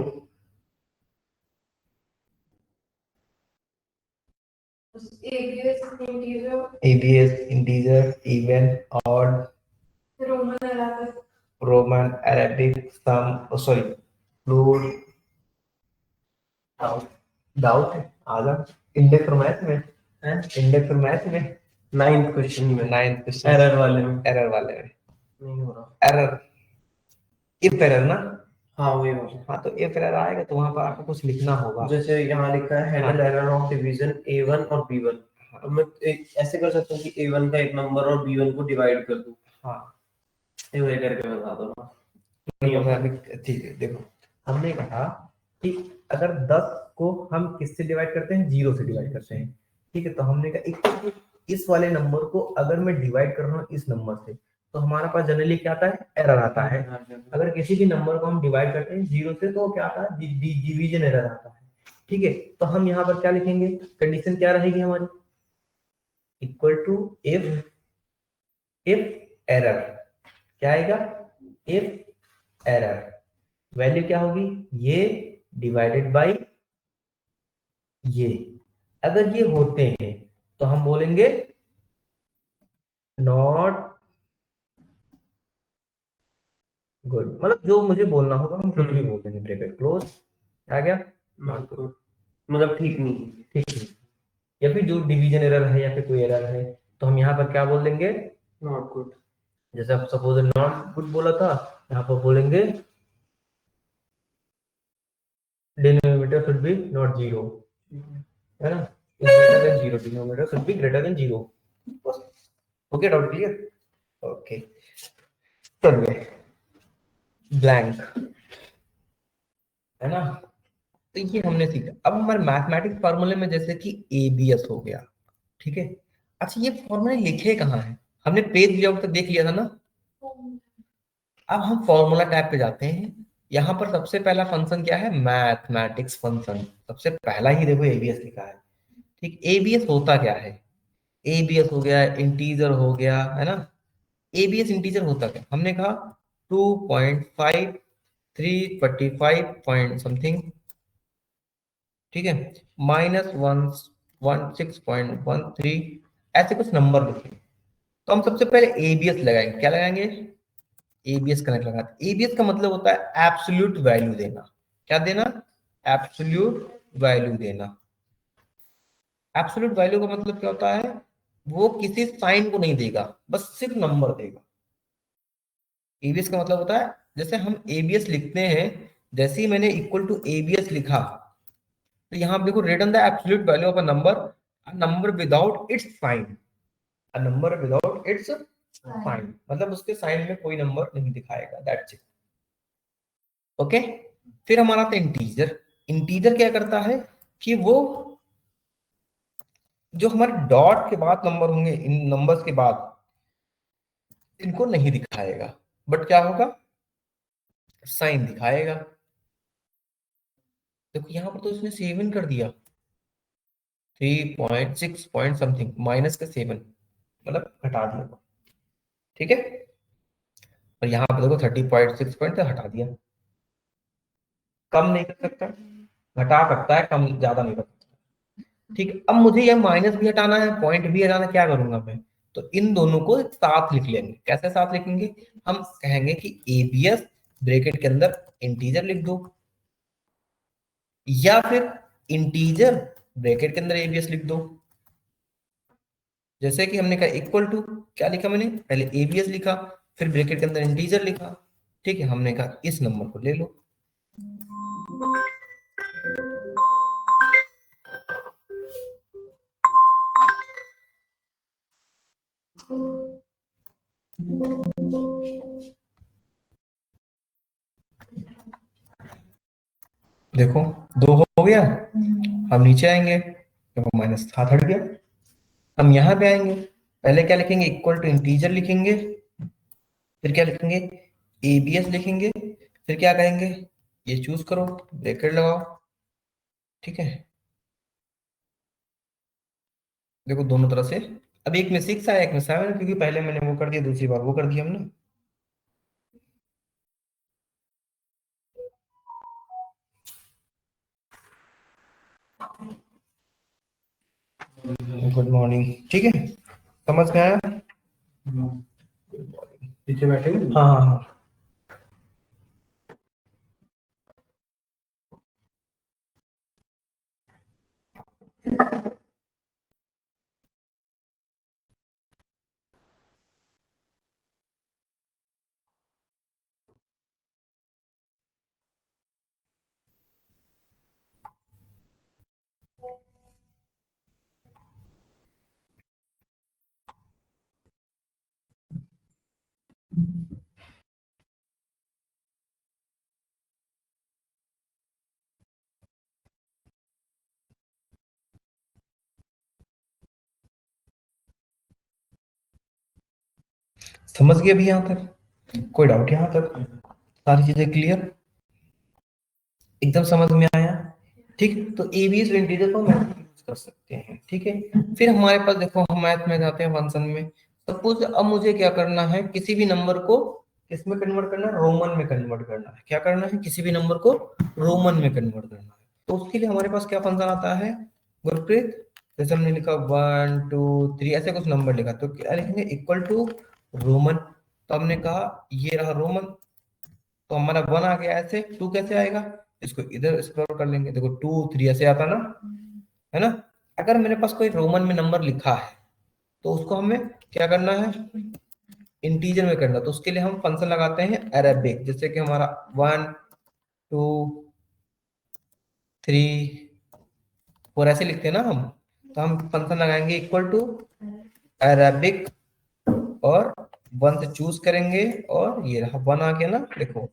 ABS integer, even, odd, Roman Arabic, sum, sorry fluid, doubt, doubt है आजा, इंडेक्स और मैथ में है, इंडेक्स और मैथ में, नाइन्थ क्वेश्चन में, नाइन्थ क्वेश्चन एरर वाले में एरर वाले में नहीं हो रहा। एरर, इफ एरर ना। हाँ वही वाला। हाँ, तो इफ एरर आएगा तो वहां पर आपको कुछ लिखना होगा। जैसे यहाँ लिखा है हैंडल हाँ एरर ऑफ डिवीजन A1 और B1। हाँ अब मैं ऐसे कर सकता हूँ कि A1 का एक नंबर और B1 को डिवाइड कर दूं। हाँ। ये वही करके बता दो ना। नहीं देखो मैं होगा। अभी, ठीक है देखो, हमने कहा कि अगर 10 को हम किससे डिवाइड करते हैं, 0 से डिवाइड करते हैं। ठीक है, तो हमने कहा इस वाले नंबर को अगर मैं डिवाइड कर रहा हूँ इस नंबर से, तो हमारा पास जनरली क्या आता है, एरर आता है। अगर किसी भी नंबर को हम डिवाइड करते हैं 0 से, तो क्या आता है, डिवीजन एरर आता है। ठीक है, तो हम यहाँ पर क्या लिखेंगे, कंडीशन क्या रहेगी हमारी, equal to if if error, क्या आएगा, इफ एरर वैल्यू क्या होगी, ये डिवाइडेड बाय ये। अगर ये होते हैं तो हम बोलेंगे नॉट गुड, मतलब जो मुझे बोलना होगा हम कुछ भी बोल देंगे, ब्रैकेट क्लोज, आ गया, नॉट गुड, मतलब ठीक नहीं। ठीक है। या फिर जो डिवीजन एरर है या फिर कोई एरर है, तो हम यहाँ पर क्या बोल देंगे, नॉट गुड। जैसे आप सपोज नॉट गुड बोला था, यहाँ पर बोलेंगे denominator should be not zero, है ना, greater than zero, denominator should be greater than zero. Okay, doubt clear, okay. चलिए, ब्लैंक, है ना, तो ये हमने सीखा। अब हमारे मैथमेटिक्स फार्मूले में जैसे कि एबीएस हो गया, ठीक है। अच्छा, ये फॉर्मूले लिखे कहाँ है, हमने पेज लेआउट तक देख लिया था ना। अब हम फॉर्मूला टैब पे जाते हैं, यहाँ पर सबसे पहला फंक्शन क्या है, मैथमेटिक्स फंक्शन, सबसे पहला ही देखो एबीएस लिखा है। ठीक, एबीएस होता क्या है, एबीएस हो गया इंटीजर हो गया, है ना। एबीएस इंटीजर होता क्या, हमने कहा 2.5 345 पॉइंट समथिंग, ठीक है, -116.13, ऐसे कुछ नंबर लिखे। तो हम सबसे पहले एबीएस लगाएंगे, क्या लगाएंगे, एबीएस कनेक्ट लगाते। एबीएस का मतलब होता है एब्सोल्यूट वैल्यू देना, क्या देना, एब्सोल्यूट वैल्यू देना। एब्सोल्यूट वैल्यू का मतलब क्या होता है, वो किसी साइन को नहीं देगा, बस सिर्फ नंबर देगा। एबीएस का मतलब होता है, जैसे हम एबीएस लिखते हैं, जैसे ही मैंने इक्वल टू एबीएस लिखा, तो यहाँ आप देखो, return the absolute value of a number without its sign, a number without its sign, मतलब उसके साइन में कोई नंबर नहीं दिखाएगा, दैट्स इट। ओके, फिर हमारा था इंटीजर। इंटीजर क्या करता है कि वो जो हमारे डॉट के बाद नंबर होंगे, इन नंबर्स के बाद इनको नहीं दिखाएगा, बट क्या होगा, साइन दिखाएगा। देखो यहाँ पर तो इसने 7 कर दिया, 3.6 पॉइंट समथिंग, माइनस का 7, मतलब घटा दिया, ठीक है। और यहाँ पर देखो 30.6 पॉइंट हटा दिया, कम नहीं कर सकता, घटा सकता है, कम ज्यादा नहीं कर सकता। ठीक है, अब मुझे यह माइनस भी हटाना है, पॉइंट भी हटाना, क्या करूंगा मैं, तो इन दोनों को साथ लिख लेंगे। कैसे साथ लिखेंगे, हम कहेंगे कि एबीएस ब्रैकेट के अंदर इंटीजर लिख दो, या फिर इंटीजर ब्रैकेट के अंदर एबीएस लिख दो। जैसे कि हमने कहा इक्वल टू, क्या लिखा मैंने, पहले एबीएस लिखा, फिर ब्रैकेट के अंदर इंटीजर लिखा। ठीक है, हमने कहा इस नंबर को ले लो, देखो 2 हो गया। हम नीचे आएंगे, देखो माइनस हाथ हट गया। हम यहाँ पे आएंगे, पहले क्या लिखेंगे, इक्वल टू इंटीजर लिखेंगे, फिर क्या लिखेंगे, एबीएस लिखेंगे, फिर क्या कहेंगे, ये चूज करो, ब्रैकेट लगाओ, ठीक है। देखो दोनों तरह से, अब एक में 6 आया, एक में 7, क्योंकि पहले मैंने वो कर दिया, दूसरी बार वो कर दिया हमने। गुड मॉर्निंग, ठीक है, समझ में आया। पीछे बैठे हैं? हाँ हाँ हाँ। समझ गए अभी यहाँ तक? कोई डाउट यहाँ तक? सारी चीजें क्लियर, एकदम समझ में आया? ठीक, तो एबीएस इंटीजर को मैथ यूज कर सकते हैं। ठीक है, फिर हमारे पास देखो हम मैथ में जाते हैं फंक्शन में। सपोज अब मुझे क्या करना है, किसी भी नंबर को किस में कन्वर्ट करना है, रोमन में कन्वर्ट करना है। क्या करना है, किसी भी नंबर को रोमन में कन्वर्ट करना है। तो उसके लिए हमारे पास क्या फंक्शन आता है गुरप्रीत? जैसे हमने लिखा 1 2 3 ऐसे कुछ नंबर लिखा, तो क्या लिखेंगे, इक्वल टू रोमन। तो हमने कहा ये रहा रोमन, तो हमारा 1 आ गया। ऐसे 2 कैसे आएगा, इसको इधर स्क्रॉल कर लेंगे, देखो 2 3 ऐसे आता ना, है ना। अगर मेरे पास कोई रोमन में नंबर लिखा है तो उसको हमें क्या करना है, इंटीजर में करना। तो उसके लिए हम फंक्शन लगाते हैं अरेबिक, जैसे कि हमारा 1 2 3 4 ऐसे लिखते हैं ना हम। तो हम फंक्शन लगाएंगे इक्वल टू अरेबिक और 1 से चूज करेंगे, और ये रहा 1 आ गया ना। देखो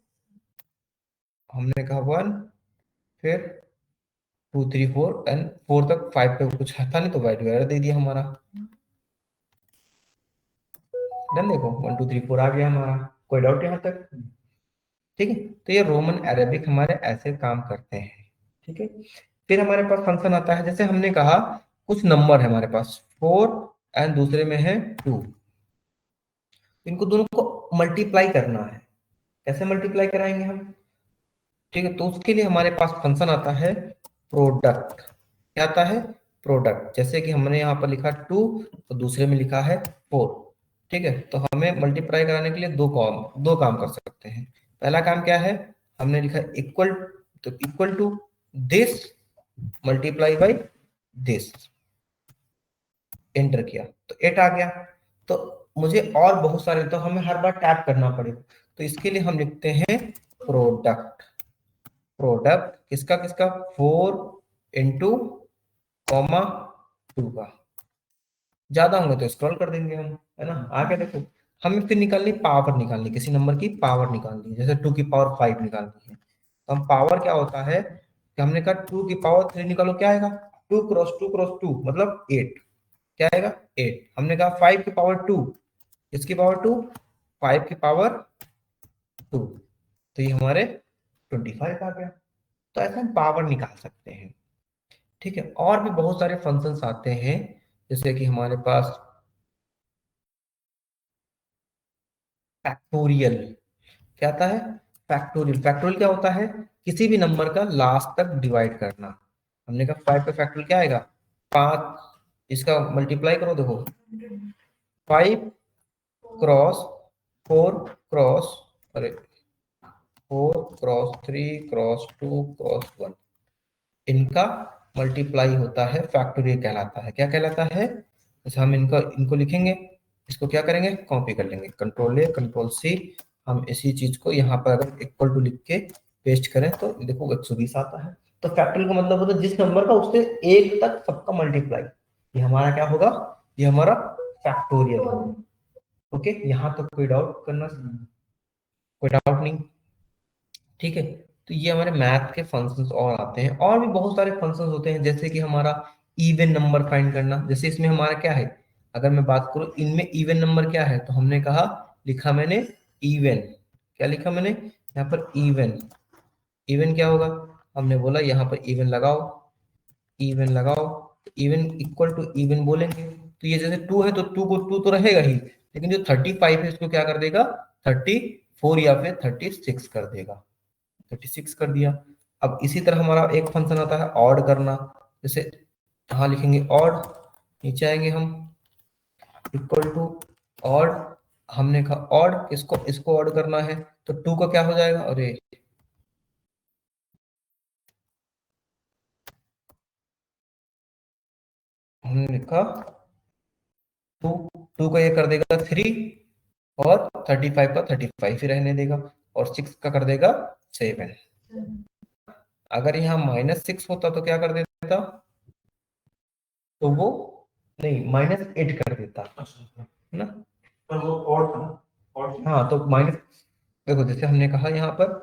हमने कहा 1, फिर 2 3 4 एंड 4 तक, 5 पे कुछ था नहीं तो वाइट वगैरह दे दिया हमारा। डन, देखो 1 2 3 4 आ गया हमारा। कोई डाउट यहाँ तक? ठीक है, तो ये रोमन अरेबिक हमारे ऐसे काम करते हैं। ठीक है, फिर हमारे पास फंक्शन आता है, जैसे हमने कहा कुछ नंबर है हमारे पास 4 एंड दूसरे में है 2, इनको दोनों को मल्टीप्लाई करना है। कैसे मल्टीप्लाई कराएंगे हम? ठीक है, तो उसके लिए हमारे पास फंक्शन आता है प्रोडक्ट। क्या आता है, प्रोडक्ट। जैसे कि हमने यहाँ पर लिखा 2 और दूसरे में लिखा है 4। ठीक है, तो हमें मल्टीप्लाई कराने के लिए दो काम कर सकते हैं। पहला काम क्या है, हमने लिखा इक्वल, तो equal to this multiply by this, enter किया तो 8 आ गया। तो मुझे और बहुत सारे, तो हमें हर बार टैप करना पड़ेगा। तो इसके लिए हम लिखते हैं प्रोडक्ट। प्रोडक्ट किसका किसका, 4 इंटू कॉमा 2 का। ज्यादा होंगे तो स्क्रॉल कर देंगे हम, है ना। आगे देखो, हमें फिर निकालनी पावर, निकालनी किसी नंबर की पावर निकालनी है। जैसे 2 की पावर 5 निकालनी है, तो हम पावर क्या होता है कि हमने कहा 2 की पावर 3 निकालो, क्या आएगा, 2 क्रॉस 2 क्रॉस 2 मतलब 8। क्या आएगा, 8। हमने कहा 5 की पावर 2, इसकी पावर 2, 5 की पावर 2, तो ये हमारे 25 आ गया। तो ऐसे हम पावर निकाल सकते हैं। ठीक है, और भी बहुत सारे फंक्शंस आते हैं, जैसे कि हमारे पास फैक्टोरियल। क्या आता है, फैक्टोरियल। फैक्टोरियल क्या होता है, किसी भी नंबर का लास्ट तक डिवाइड करना। हमने कहा 5 का फैक्टोरियल क्या आएगा, 5। इसका मल्टीप्लाई करो, देखो 5 क्रॉस 4 क्रॉस, अरे 4 क्रॉस 3 क्रॉस 2 क्रॉस 1, इनका मल्टीप्लाई होता है, फैक्टोरियल कहलाता है। क्या कहलाता है, जैसे हम इनको इनको लिखेंगे, इसको क्या करेंगे, कॉपी कर लेंगे, कंट्रोल ए कंट्रोल सी। हम इसी चीज को यहाँ पर अगर इक्वल टू लिख के पेस्ट करें तो देखो 120 आता है। तो फैक्टोरियल का मतलब होता है जिस नंबर का उससे एक तक सबका मल्टीप्लाई। ये हमारा क्या होगा, ये हमारा फैक्टोरियल होगा। ओके, यहाँ तक कोई डाउट करना, कोई डाउट नहीं? ठीक है, तो ये हमारे मैथ के फंक्शंस और आते हैं। और भी बहुत सारे फंक्शंस होते हैं, जैसे कि हमारा इवन नंबर फाइंड करना। जैसे इसमें हमारा क्या है, अगर मैं बात करूं इनमें इवन नंबर क्या है, तो हमने कहा, लिखा मैंने इवन। क्या लिखा मैंने यहाँ पर, इवन। इवन क्या होगा, हमने बोला यहाँ पर इवन लगाओ, इवन लगाओ। इवन इक्वल टू इवन बोलेंगे, तो ये जैसे 2 है तो 2 को 2 तो रहेगा ही, लेकिन जो 35 है इसको क्या कर देगा, 34 या फिर 36 कर देगा। 36 कर दिया। अब इसी तरह हमारा एक फंक्शन आता है ऑड करना। जैसे यहाँ लिखेंगे ऑड, नीचे आएंगे हम, इक्वल टू ऑड। हमने कहा ऑड इसको इसको ऑड करना है, तो 2 का क्या हो जाएगा, अरे हमने लिखा 2, 2 का ये कर देगा 3, और 35 का 35 ही रहने देगा, और 6 का कर देगा 7। अगर यहाँ -6 होता तो क्या कर देता, तो वो नहीं -8 कर देता, है ना। पर वो और था ना, और हाँ, तो माइनस, देखो जैसे हमने कहा यहाँ पर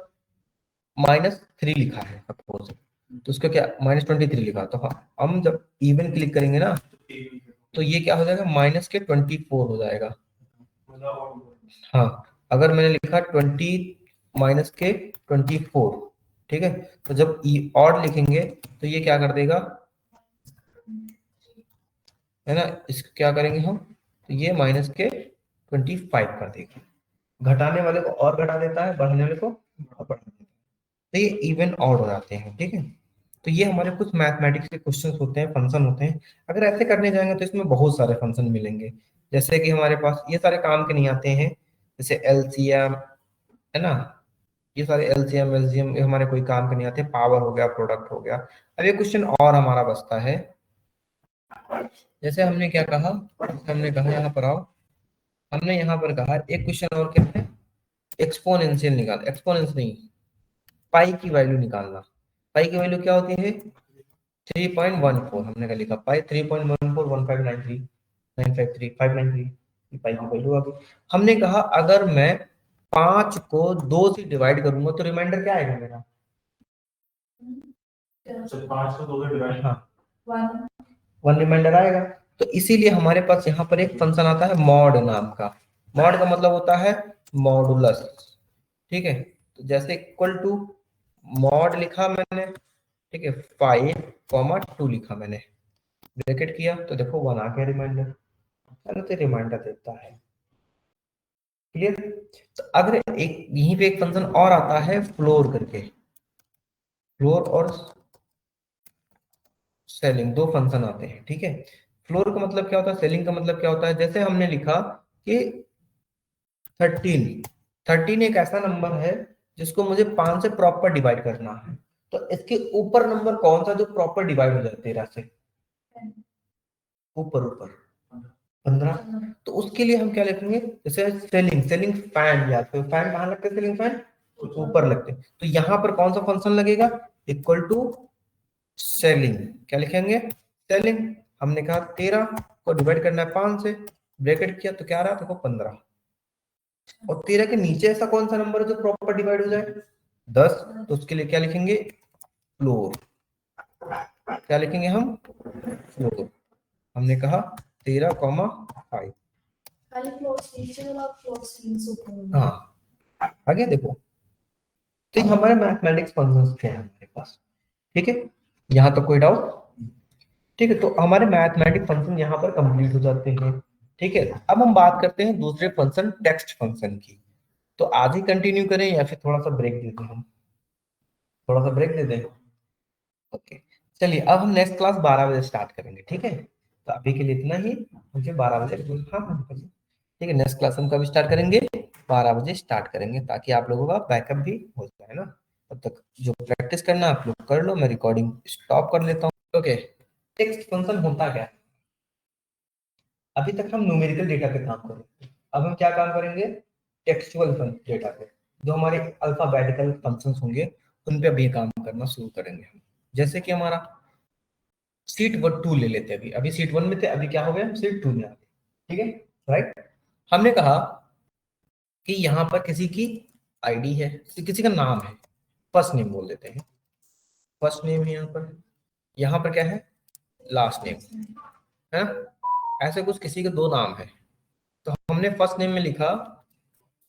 -3 लिखा है सपोज, तो उसका क्या -23 लिखा, तो हाँ, हम जब इवन क्लिक करेंगे ना, तो ये क्या हो जाएगा, -24 हो जाएगा। हाँ, अगर मैंने लिखा 20 माइनस के 24, ठीक है, तो जब ई ऑड लिखेंगे तो ये क्या कर देगा, है ना, इस क्या करेंगे हम, तो ये माइनस के 25 कर देगा। घटाने वाले को और घटा देता है, बढ़ाने वाले को और बढ़ा देता है, तो ये इवन ऑड हो जाते हैं, ठीक है। तो ये हमारे कुछ मैथमेटिक्स के क्वेश्चन होते हैं, फंक्शन होते हैं। अगर ऐसे करने जाएंगे तो इसमें बहुत सारे फंक्शन मिलेंगे। जैसे कि हमारे पास ये सारे काम के नहीं आते हैं, जैसे एलसीएम, है ना, ये सारे एलसीएम एलसीएम हमारे कोई काम के नहीं आते। पावर हो गया, प्रोडक्ट हो गया। अब ये क्वेश्चन और हमारा बचता है, जैसे हमने क्या कहा, जैसे हमने कहा यहाँ पर आओ, हमने यहाँ पर कहा एक क्वेश्चन और क्या है, एक्सपोनेंशियल निकाल, एक्सपोनेंस नहीं, पाई की वैल्यू निकालना। पाई की वैल्यू क्या होती है, 3.14। हमने क्या लिखा, पाई 3.14, 1593, 953, 593, पाई की वैल्यू आ गई। हमने कहा अगर मैं 5 को 2 से डिवाइड करूंगा तो रिमाइंडर क्या आएगा मेरा, तो 5 को 2 से डिवाइड, हाँ, 1 रिमाइंडर आएगा। तो इसीलिए हमारे पास यहाँ पर एक फंक्शन आता है मॉड नाम का। मॉड का मतलब होता है मॉडुलस, ठीक है। तो जैसे इक्वल टू मॉड लिखा मैंने, ठीक है, 5, 2 लिखा मैंने, ब्रैकेट किया तो देखो 1 आ गया रिमाइंडर, है ना, तो रिमाइंडर देता है। क्लियर। तो अगर एक यहीं पे एक फंक्शन और आता है फ्लोर करके, फ्लोर और सेलिंग, दो फंक्शन आते हैं, ठीक है। फ्लोर का मतलब क्या होता है, सेलिंग का मतलब क्या होता है, जैसे हमने लिखा कि 13, 13 एक ऐसा नंबर है जिसको मुझे 5 से प्रॉपर डिवाइड करना है। तो इसके ऊपर नंबर कौन सा जो प्रॉपर डिवाइड हो जाए 13 से, ऊपर ऊपर 15। तो उसके लिए हम क्या लिखेंगे, जैसे सेलिंग, सेलिंग फैन, या फिर फैन कहाँ लगते हैं, सेलिंग फैन ऊपर लगते हैं। तो यहाँ पर कौन सा फंक्शन लगेगा, इक्वल टू सेलिंग, क्या लिखेंगे, सेलिंग। हमने कहा 13 को डिवाइड करना है 5 से, ब्रैकेट किया तो क्या रहा, देखो 15। और 13 के नीचे ऐसा कौन सा नंबर है जो प्रॉपर डिवाइड हो जाए, 10। तो उसके लिए क्या लिखेंगे, फ्लोर, क्या लिखेंगे हम, फ्लोर। हमने कहा 13,5। हाँ, आगे देखो। तो ये हमारे मैथमेटिक्स फंक्शंस थे हमारे पास, ठीक है। यहाँ तक कोई डाउट, ठीक है। तो हमारे मैथमेटिक फंक्शन यहाँ पर कंप्लीट हो जाते हैं, ठीक है। अब हम बात करते हैं दूसरे फंक्शन, टेक्स्ट फंक्शन की। तो आज ही कंटिन्यू करें या फिर थोड़ा सा ब्रेक दे दें, हम थोड़ा सा ब्रेक दे दें, ओके। चलिए अब हम नेक्स्ट क्लास 12 बजे स्टार्ट करेंगे, ठीक है। तो अभी के लिए इतना ही, मुझे 12 बजे, हाँ हाँ ठीक है, नेक्स्ट क्लास हम कब स्टार्ट करेंगे, 12 बजे स्टार्ट करेंगे, ताकि आप लोगों का बैकअप भी हो जाए ना। तब तक जो प्रैक्टिस करना आप लोग कर लो, मैं रिकॉर्डिंग स्टॉप कर लेता हूँ, ओके। टेक्स्ट फंक्शन होता क्या है, अभी तक हम न्यूमेरिकल डेटा पे काम कर रहे हैं, अब हम क्या काम करेंगे, टेक्सचुअल डेटा पे, जो हमारे अल्फाबेटिकल फंक्शंस होंगे उन पे अभी काम करना शुरू करेंगे हम। जैसे कि हमारा सीट 1 2 ले लेते हैं, अभी अभी सीट 1 में थे, अभी क्या हो गया, हम सीट 2 में आ गए, ठीक है, राइट। हमने कहा कि यहाँ पर किसी की आईडी है, किसी का नाम है, फर्स्ट नेम बोल देते हैं, फर्स्ट नेम है यहाँ पर, यहाँ पर क्या है, लास्ट नेम, है ना। ऐसे कुछ किसी के दो नाम है, तो हमने फर्स्ट नेम में लिखा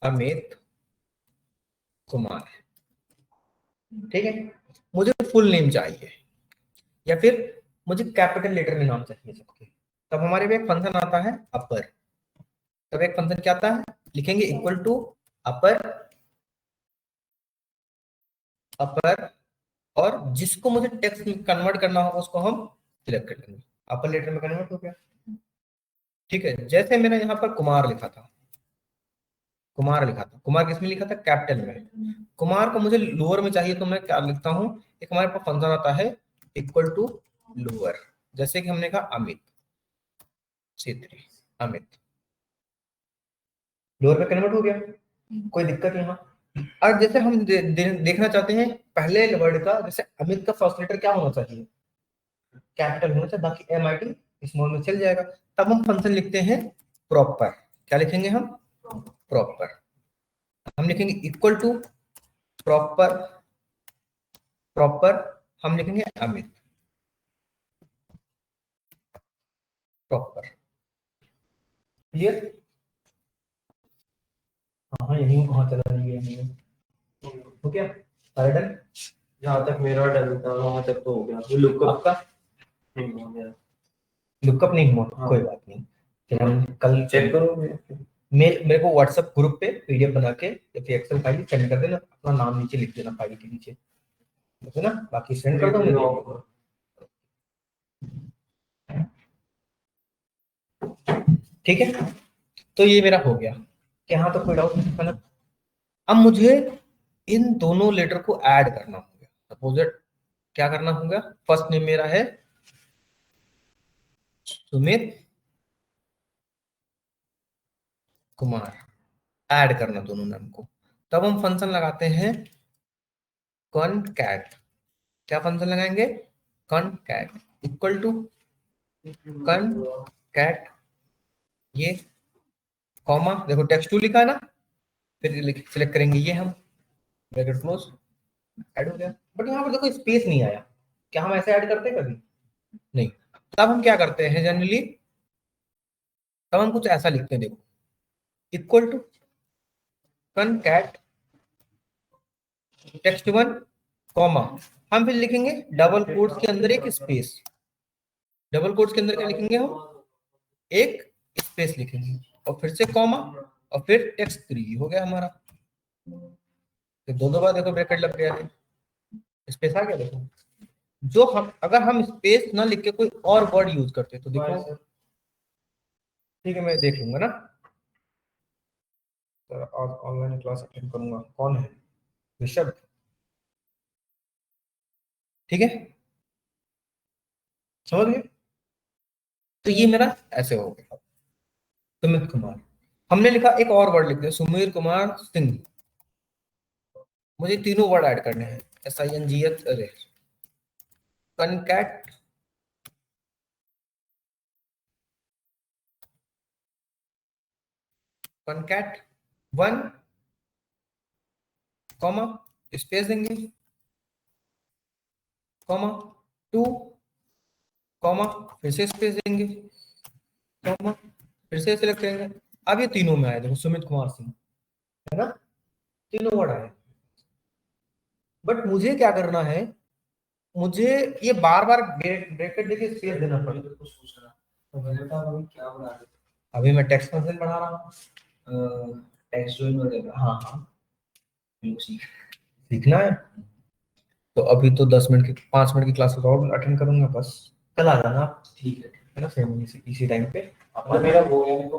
अमित कुमार, ठीक है। मुझे फुल नेम चाहिए, या फिर मुझे कैपिटल लेटर में नाम चाहिए सबके। तब हमारे पे एक फंक्शन आता है अपर। तब एक फंक्शन क्या आता है, लिखेंगे इक्वल टू अपर, अपर, और जिसको मुझे टेक्स्ट में कन्वर्ट करना होगा उसको हम सिलेक्ट कर लेंगे, अपर लेटर में कन्वर्ट हो गया, ठीक है। जैसे मैंने यहाँ पर कुमार लिखा था, कुमार लिखा था, कुमार किस में लिखा था, कैपिटल में। कुमार को मुझे लोअर में चाहिए, तो मैं क्या लिखता हूँ, एक हमारे पास फंक्शन आता है इक्वल टू लोअर। जैसे कि हमने कहा अमित छेत्री, अमित, लोअर में कन्वर्ट हो गया, कोई दिक्कत यहाँ। और जैसे हम देखना चाहते हैं पहले वर्ड का, जैसे अमित का फर्स्ट लेटर क्या होना चाहिए, कैपिटल होना चाहिए, बाकी एम आई टी स्मॉल में चल जाएगा। तब हम फंक्शन लिखते हैं प्रॉपर, क्या लिखेंगे हम, प्रॉपर। हम लिखेंगे इक्वल टू प्रॉपर, प्रॉपर, हम लिखेंगे अमित, प्रॉपर, क्लियर। नहीं हूँ, कहाँ चला गया नहीं हूँ। हो गया सारा डन? जहाँ तक मेरा डन था वहां तक तो हो गया। ये लुकअप आपका नहीं हो गया। लुकअप नहीं हुआ? हाँ। कोई बात नहीं, फिर हम कल चेक करोगे? मेरे को व्हाट्सएप ग्रुप पे पीडीएफ बना के या फिर एक्सेल फाइल सेंड कर देना, अपना नाम नीचे लिख देना फाइल के नीचे, है ना? बाकी सेंड कर दो। ठीक है, तो ये मेरा हो गया। यहाँ तो कोई डाउट नहीं ना? अब मुझे इन दोनों लेटर को ऐड करना होगा। सपोज क्या करना होगा, फर्स्ट नेम मेरा है सुमित कुमार, ऐड करना दोनों नाम को। तब हम फंक्शन लगाते हैं कॉनकैट। क्या फंक्शन लगाएंगे? कॉनकैट इक्वल टू कॉनकैट, ये कॉमा, देखो टेक्स्ट टू लिखा है ना, फिर सिलेक्ट करेंगे ये हम, ब्रैकेट क्लोज, ऐड हो गया। बट यहाँ पर देखो स्पेस नहीं आया। क्या हम ऐसे ऐड करते हैं कभी? नहीं। तब हम क्या करते हैं जनरली, तब हम कुछ ऐसा लिखते हैं, देखो equal to concat text one comma, हम फिर लिखेंगे डबल कोट्स के अंदर एक स्पेस, डबल कोट्स के अंदर क्या लिखेंगे हम? एक स्पेस लिखेंगे, और फिर से कॉमा, और फिर टेक्स्ट थ्री हो गया हमारा। तो दो बार देखो ब्रैकेट लग गया है, स्पेस आ गया। देखो जो हम अगर हम स्पेस ना लिख के कोई और वर्ड यूज करते तो देखो, ठीक है मैं देख लूंगा ना, तो आज ऑनलाइन क्लास अटेंड करूंगा। कौन है? ऋषभ, ठीक है, समझ गए? तो ये मेरा ऐसे हो गया सुमित कुमार। हमने लिखा एक और वर्ड लिख दिया सुमीर कुमार सिंह। मुझे तीनों वर्ड ऐड करने हैं, SINGH अरे concat concat one comma space देंगे, कॉमा टू कॉमा फिर से स्पेस देंगे, कॉमा फिर से सिलेक्ट करेंगे। अब ये तीनों में आए, देखो सुमित कुमार सिंह, है ना? तीनों वर्ड आए। बट मुझे क्या करना है, मुझे ये बार बार ब्रैकेट देके स्पेस देना पड़ेगा। अभी मैं टेक्स्ट फंक्शन बढ़ा रहा हूँ, टेक्स्ट वगैरह। हाँ हाँ, सीखना है। तो अभी तो 10 मिनट की 5 मिनट की क्लासेस और अटेंड करूंगा, बस कल आ जाना आप। ठीक है ना, सेम इसी टाइम पे। अपना मेरा हो गया, मेरे को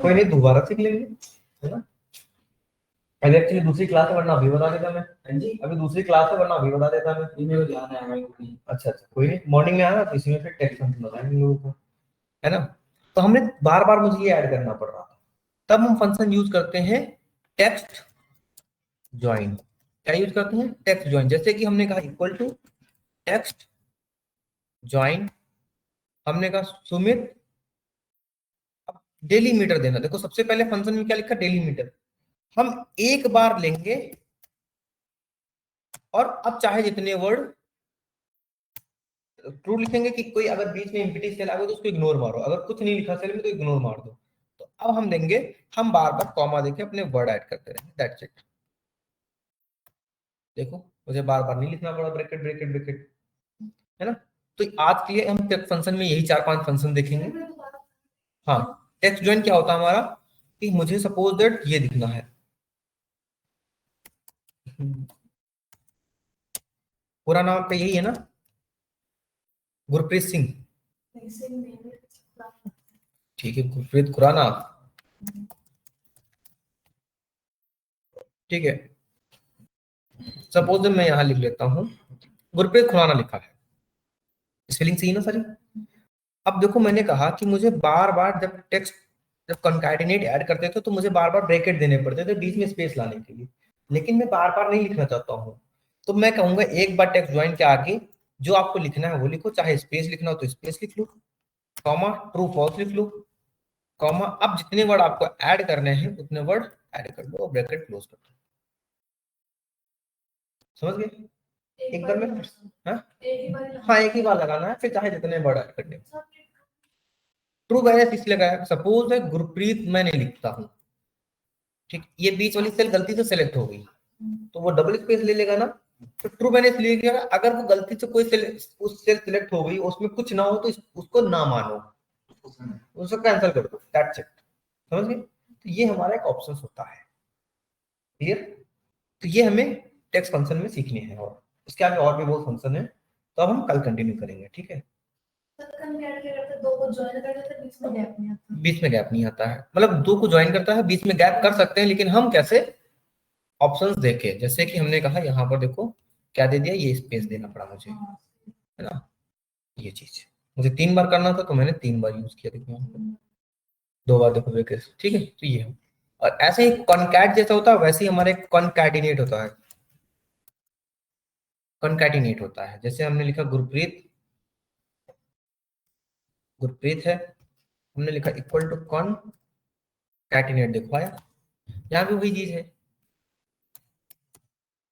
कोई नहीं, दोबारा सीख लेंगे, है ना? अभी एक्चुअली दूसरी क्लास है, वरना अभी बता देता मैं। हाँ जी, अभी दूसरी क्लास है, वरना अभी बता देता मैं। मेरे को ध्यान है। अच्छा अच्छा, कोई नहीं, मॉर्निंग में आना, तो इसी में फिर टेक्स्ट फंक्शन बताएंगे लोगों को, है ना? तो हमने बार बार मुझे ये ऐड करना पड़ रहा था, तब हम फंक्शन यूज करते हैं टेक्स्ट ज्वाइन। क्या यूज करते हैं? Text join. जैसे कि हमने कहा इक्वल टू टेक्स्ट ज्वाइन, हमने कहा सुमित, अब डेलीमीटर देना। देखो सबसे पहले फंक्शन में क्या लिखा? डेलीमीटर। हम एक बार लेंगे और अब चाहे जितने वर्ड ट्रू लिखेंगे, कि कोई अगर बीच में एम्प्टी सेल आ गया तो उसको इग्नोर मारो, अगर कुछ नहीं लिखा सेल में तो इग्नोर मार दो। तो अब हम देंगे, हम बार बार कॉमा देके अपने वर्ड ऐड करते रहेंगे, दैट्स इट। देखो मुझे बार बार नहीं लिखना पड़ा ब्रैकेट ब्रैकेट ब्रैकेट, है ना? तो आज के लिए हम टेक्स्ट फंक्शन में यही 4-5 फंक्शन देखेंगे। हाँ, टेक्स्ट ज्वाइन क्या होता है हमारा, कि मुझे सपोज दैट ये दिखना है, पूरा नाम पे यही है ना, गुरप्रीत सिंह, ठीक है, गुरप्रीत खुराना, ठीक है। सपोज मैं यहां लिख लेता हूं गुरप्रीत खुराना लिखा है, स्पेलिंग सही ना सारी? अब देखो मैंने कहा कि मुझे बार बार जब टेक्स्ट, जब कंकैटिनेट ऐड करते थे तो मुझे बार बार ब्रैकेट देने पड़ते थे बीच में स्पेस लाने के लिए, लेकिन मैं बार बार नहीं लिखना चाहता हूँ। तो मैं कहूंगा एक बार टेक्स्ट ज्वाइन के आगे जो आपको लिखना है वो लिखो, चाहे स्पेस लिखना हो तो स्पेस लिख लो, कॉमा ट्रू फॉल्स लिख लो, कॉमा अब जितने वर्ड आपको ऐड करने हैं उतने वर्ड ऐड कर लो और ब्रैकेट क्लोज कर दो। समझ गए? एक बार में हाँ, एक ही बार लगाना है, फिर चाहे जितने वर्ड ऐड करने। ट्रू वैल्यू इसलिए लगाया, सपोज है गुरप्रीत मैं नहीं लिखता हूं, ठीक, ये बीच वाली सेल गलती से सेलेक्ट हो गई तो वो डबल स्पेस ले लेगा ना, तो ट्रू मैंने इसलिए किया, अगर वो गलती से कोई सेल उस सेल सिलेक्ट हो गई उसमें कुछ ना हो तो उसको ना मानो, उसको कैंसिल कर दो, दैट्स इट, समझ गए। तो ये हमारा एक ऑप्शन होता है, क्लियर। तो ये हमें टेक्स्ट फंक्शन में सीखने हैं, और इसके आगे और भी बहुत फंक्शन है, तो अब हम कल कंटिन्यू करेंगे, ठीक है। बीच में गैप नहीं आता है, मतलब दो को ज्वाइन करता है, बीच में गैप कर सकते हैं, लेकिन हम कैसे, ऑप्शंस देखे, जैसे कि हमने कहा यहाँ पर देखो क्या दे दिया, ये स्पेस देना पड़ा मुझे, है ना, ये चीज मुझे 3 बार करना था तो मैंने 3 बार यूज किया, देखो यहाँ पर 2 बार देखो वेकेस, ठीक है। तो ये और ऐसे ही कॉन्कैट जैसा होता है, वैसे ही हमारे कॉन्कैटिनेट होता है, कॉन्कैटिनेट होता है, जैसे हमने लिखा गुरप्रीत, गुरप्रीत है, हमने लिखा इक्वल टू कॉन्कैटिनेट, देखो आया, यहाँ भी वही चीज है,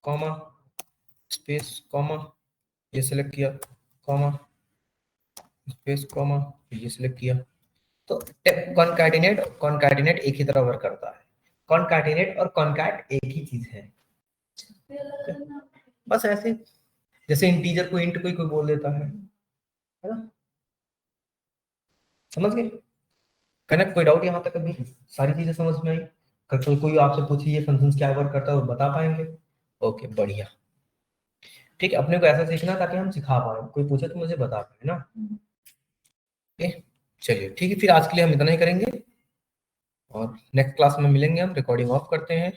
कॉमा स्पेस कॉमा, ये सिलेक्ट किया, कॉमा स्पेस कॉमा, ये सिलेक्ट किया, तो कॉन्कैटिनेट कॉन्कैटिनेट एक ही तरह वर्क करता है, कॉन्कैटिनेट और कॉन्कैट एक ही चीज है, बस ऐसे, जैसे इंटीजर को इंट कोई कोई बोल देता है ना, समझ गए। कनेक्ट, कोई डाउट यहाँ तक, अभी सारी चीजें समझ में आई, कल कोई आपसे पूछे ये फंक्शन क्या वर्क करता है वो बता पाएंगे, ओके बढ़िया, ठीक है। अपने को ऐसा सीखना ताकि हम सिखा पाए, कोई पूछे तो मुझे बता पाए ना, ओके चलिए ठीक है, फिर आज के लिए हम इतना ही करेंगे और नेक्स्ट क्लास में मिलेंगे, हम रिकॉर्डिंग ऑफ करते हैं।